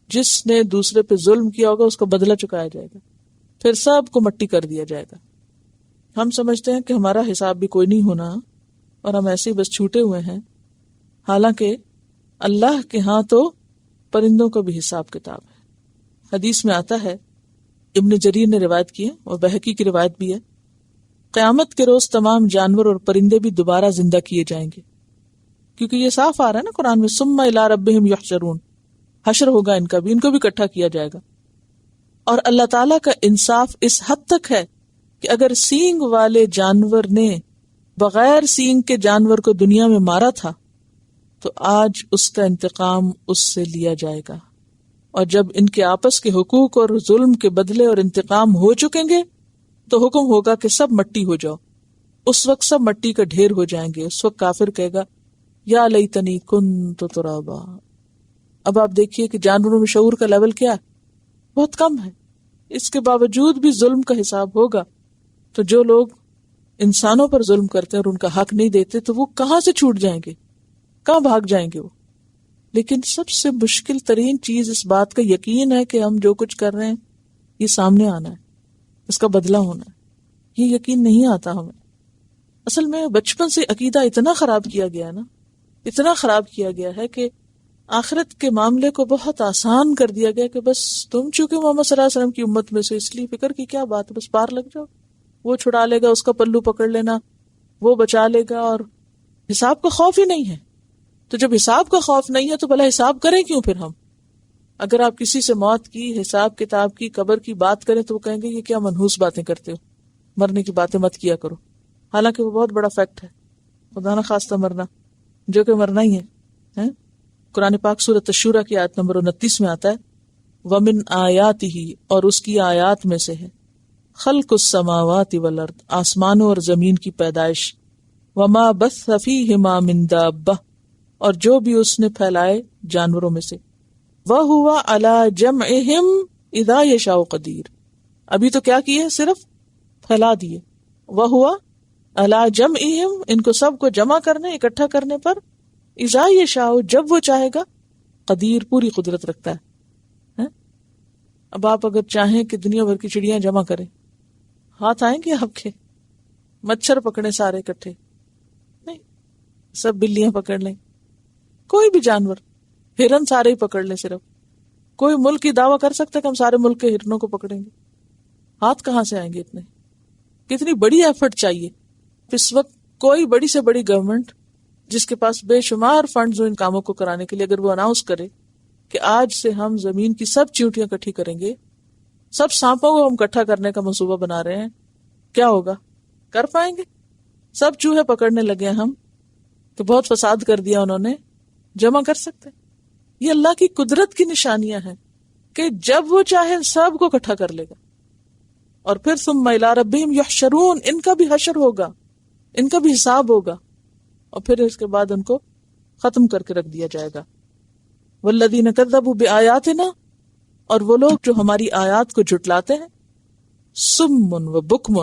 جس نے دوسرے پہ ظلم کیا ہوگا اس کو بدلہ چکایا جائے گا. پھر سب کو مٹی کر دیا جائے گا. ہم سمجھتے ہیں کہ ہمارا حساب بھی کوئی نہیں ہونا اور ہم ایسے ہی بس چھوٹے ہوئے ہیں، حالانکہ اللہ کے ہاں تو پرندوں کا بھی حساب کتاب ہے. حدیث میں آتا ہے، ابن جریر نے روایت کی ہے اور بہقی کی روایت بھی ہے، قیامت کے روز تمام جانور اور پرندے بھی دوبارہ زندہ کیے جائیں گے. کیونکہ یہ صاف آ رہا ہے نا قرآن میں، ثم الی ربہم یحشرون، حشر ہوگا ان کا بھی، ان کو بھی اکٹھا کیا جائے گا. اور اللہ تعالیٰ کا انصاف اس حد تک ہے کہ اگر سینگ والے جانور نے بغیر سینگ کے جانور کو دنیا میں مارا تھا تو آج اس کا انتقام اس سے لیا جائے گا. اور جب ان کے آپس کے حقوق اور ظلم کے بدلے اور انتقام ہو چکیں گے تو حکم ہوگا کہ سب مٹی ہو جاؤ. اس وقت سب مٹی کا ڈھیر ہو جائیں گے. اس وقت کافر کہے گا یا لیتنی کنت ترابا. اب آپ دیکھیے کہ جانوروں میں شعور کا لیول کیا ہے؟ بہت کم ہے. اس کے باوجود بھی ظلم کا حساب ہوگا. تو جو لوگ انسانوں پر ظلم کرتے ہیں اور ان کا حق نہیں دیتے تو وہ کہاں سے چھوٹ جائیں گے؟ کہاں بھاگ جائیں گے وہ؟ لیکن سب سے مشکل ترین چیز اس بات کا یقین ہے کہ ہم جو کچھ کر رہے ہیں یہ سامنے آنا ہے، اس کا بدلہ ہونا ہے. یہ یقین نہیں آتا ہمیں. اصل میں بچپن سے عقیدہ اتنا خراب کیا گیا ہے نا، اتنا خراب کیا گیا ہے کہ آخرت کے معاملے کو بہت آسان کر دیا گیا کہ بس تم چونکہ محمد صلی اللہ علیہ وسلم کی امت میں سے، اس لیے فکر کی کیا بات ہے، بس پار لگ جاؤ. وہ چھڑا لے گا، اس کا پلو پکڑ لینا، وہ بچا لے گا، اور حساب کا خوف ہی نہیں ہے. تو جب حساب کا خوف نہیں ہے تو بھلا حساب کریں کیوں پھر ہم؟ اگر آپ کسی سے موت کی، حساب کتاب کی، قبر کی بات کریں تو وہ کہیں گے یہ کیا منحوس باتیں کرتے ہو، مرنے کی باتیں مت کیا کرو. حالانکہ وہ بہت بڑا فیکٹ ہے، خدا نہ خواستہ مرنا، جو کہ مرنا ہی ہے. قرآن پاک سورۃ الشورى کی آیت نمبر 29 میں آتا ہے وَمِنْ آیَاتِهِ، اور اس کی آیات میں سے ہے خلق السماوات والارض، آسمانوں اور زمین کی پیدائش، وما بث فیہما من دابہ، اور جو بھی اس نے پھیلائے جانوروں میں سے، وَهُوَ عَلَى جَمْعِهِمْ اِذَا يَشَاءُ قَدِيرٌ. ابھی تو کیا کیے؟ صرف پھیلا دیے. وَهُوَ عَلَى جَمْعِهِمْ، ان کو سب کو جمع کرنے، اکٹھا کرنے پر، اِذَا يَشَاءُ، جب وہ چاہے گا، قدیر، پوری قدرت رکھتا ہے. اب آپ اگر چاہیں کہ دنیا بھر کی چڑیاں جمع کریں، ہاتھ آئیں گے آپ کے؟ مچھر پکڑے سارے اکٹھے؟ نہیں. سب بلیاں پکڑ لیں، کوئی بھی جانور، ہرن سارے ہی پکڑ لیں. صرف کوئی ملک کی دعویٰ کر سکتا ہے کہ ہم سارے ملک کے ہرنوں کو پکڑیں گے؟ ہاتھ کہاں سے آئیں گے اتنے؟ کتنی بڑی ایفرٹ چاہیے. اس وقت کوئی بڑی سے بڑی گورنمنٹ جس کے پاس بے شمار فنڈز ہو ان کاموں کو کرانے کے لیے، اگر وہ اناؤنس کرے کہ آج سے ہم زمین کی سب چیونٹیاں اکٹھی کریں گے، سب سانپوں کو ہم اکٹھا کرنے کا منصوبہ بنا رہے ہیں، کیا ہوگا؟ کر پائیں گے؟ سب چوہے پکڑنے لگے ہم تو بہت فساد کر دیا انہوں نے، جمع کر سکتے؟ یہ اللہ کی قدرت کی نشانیاں ہیں کہ جب وہ چاہے سب کو اکٹھا کر لے گا. اور پھر ثم الی ربہم یحشرون، ان کا بھی حشر ہوگا، ان کا بھی حساب ہوگا، اور پھر اس کے بعد ان کو ختم کر کے رکھ دیا جائے گا. والذین کذبوا بآیاتنا، اور وہ لوگ جو ہماری آیات کو جھٹلاتے ہیں، سم و بکم،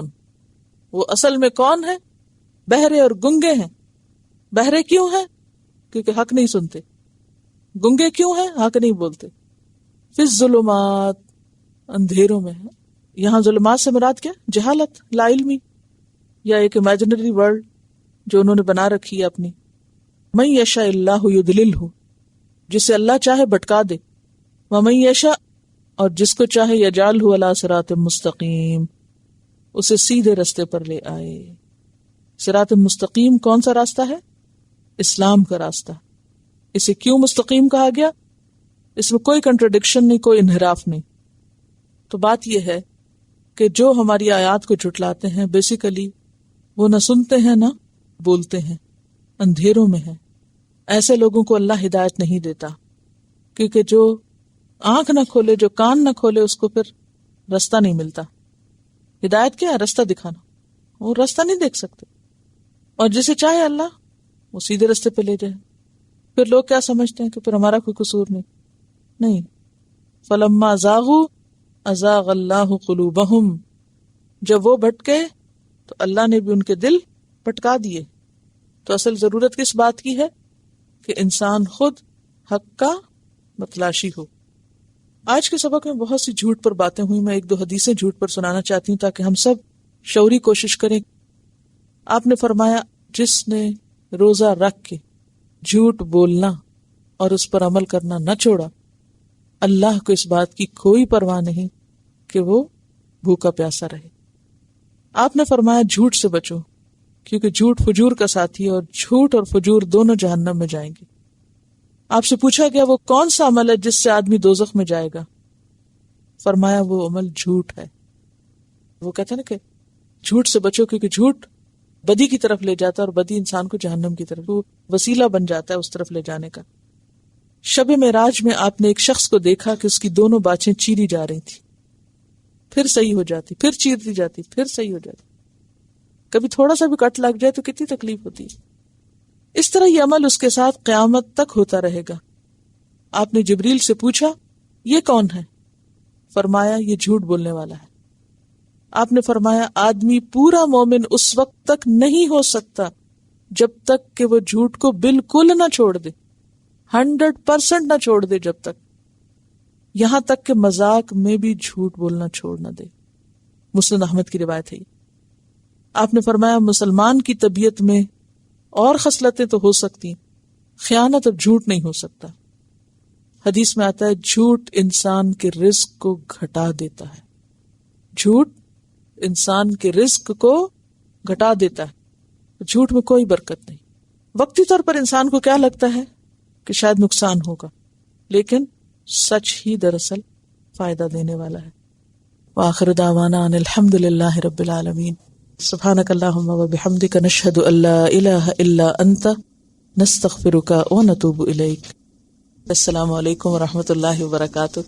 وہ اصل میں کون ہے؟ بہرے اور گنگے ہیں. بہرے کیوں ہیں؟ کیونکہ حق نہیں سنتے. گنگے کیوں ہیں؟ حق نہیں بولتے. فی الظلمات، اندھیروں میں ہے. یہاں ظلمات سے مراد کیا؟ جہالت، لا علمی، یا ایک امیجنری ورلڈ جو انہوں نے بنا رکھی ہے اپنی. من یشاء اللہ یضللہ، جسے اللہ چاہے بھٹکا دے. ومن یشاء، اور جس کو چاہے یجعلہ علی صراط مستقیم، اسے سیدھے رستے پر لے آئے. صراط مستقیم کون سا راستہ ہے؟ اسلام کا راستہ. اسے کیوں مستقیم کہا گیا؟ اس میں کوئی کنٹرڈکشن نہیں، کوئی انحراف نہیں. تو بات یہ ہے کہ جو ہماری آیات کو جھٹلاتے ہیں بیسیکلی وہ نہ سنتے ہیں نہ بولتے ہیں، اندھیروں میں ہیں. ایسے لوگوں کو اللہ ہدایت نہیں دیتا، کیونکہ جو آنکھ نہ کھولے، جو کان نہ کھولے، اس کو پھر رستہ نہیں ملتا. ہدایت کیا ہے؟ رستہ دکھانا. وہ رستہ نہیں دیکھ سکتے، اور جسے چاہے اللہ وہ سیدھے رستے پہ لے جائے. پھر لوگ کیا سمجھتے ہیں کہ پھر ہمارا کوئی قصور نہیں. فلما زاغوا ازاغ اللہ قلوبہم، جب وہ بھٹکے تو اللہ نے بھی ان کے دل بھٹکا دیے. تو اصل ضرورت کس بات کی ہے؟ کہ انسان خود حق کا متلاشی ہو. آج کے سبق میں بہت سی جھوٹ پر باتیں ہوئی. میں ایک دو حدیثیں جھوٹ پر سنانا چاہتی ہوں تاکہ ہم سب شعوری کوشش کریں. آپ نے فرمایا جس نے روزہ رکھ کے جھوٹ بولنا اور اس پر عمل کرنا نہ چھوڑا، اللہ کو اس بات کی کوئی پرواہ نہیں کہ وہ بھوکا پیاسا رہے. آپ نے فرمایا جھوٹ سے بچو، کیونکہ جھوٹ فجور کا ساتھی ہے، اور جھوٹ اور فجور دونوں جہنم میں جائیں گے. آپ سے پوچھا گیا وہ کون سا عمل ہے جس سے آدمی دوزخ میں جائے گا؟ فرمایا وہ عمل جھوٹ ہے. وہ کہتے ہیں نا کہ جھوٹ سے بچو، کیونکہ جھوٹ بدی کی طرف لے جاتا ہے، اور بدی انسان کو جہنم کی طرف، وہ وسیلہ بن جاتا ہے اس طرف لے جانے کا. شب معراج میں آپ نے ایک شخص کو دیکھا کہ اس کی دونوں باچیں چیری جا رہی تھی، پھر صحیح ہو جاتی، پھر چیرتی جاتی، پھر صحیح ہو جاتی. کبھی تھوڑا سا بھی کٹ لگ جائے تو کتنی تکلیف ہوتی ہے. اس طرح یہ عمل اس کے ساتھ قیامت تک ہوتا رہے گا. آپ نے جبریل سے پوچھا یہ کون ہے؟ فرمایا یہ جھوٹ بولنے والا ہے. آپ نے فرمایا آدمی پورا مومن اس وقت تک نہیں ہو سکتا جب تک کہ وہ جھوٹ کو بالکل نہ چھوڑ دے، 100% نہ چھوڑ دے، جب تک یہاں تک کہ مذاق میں بھی جھوٹ بولنا چھوڑ نہ دے. مسند احمد کی روایت ہے. آپ نے فرمایا مسلمان کی طبیعت میں اور خصلتیں تو ہو سکتی، خیانت اور جھوٹ نہیں ہو سکتا. حدیث میں آتا ہے جھوٹ انسان کے رزق کو گھٹا دیتا ہے. جھوٹ انسان کے رزق کو گھٹا دیتا ہے. جھوٹ میں کوئی برکت نہیں. وقتی طور پر انسان کو کیا لگتا ہے کہ شاید نقصان ہوگا، لیکن سچ ہی دراصل فائدہ دینے والا ہے. وآخر دعوانا ان الحمد للہ رب العالمین. سبحانک اللہم وبحمدک نشہد ان لا الہ الا انت نستغفرک ونتوب الیک. السلام علیکم ورحمۃ اللہ وبرکاتہ.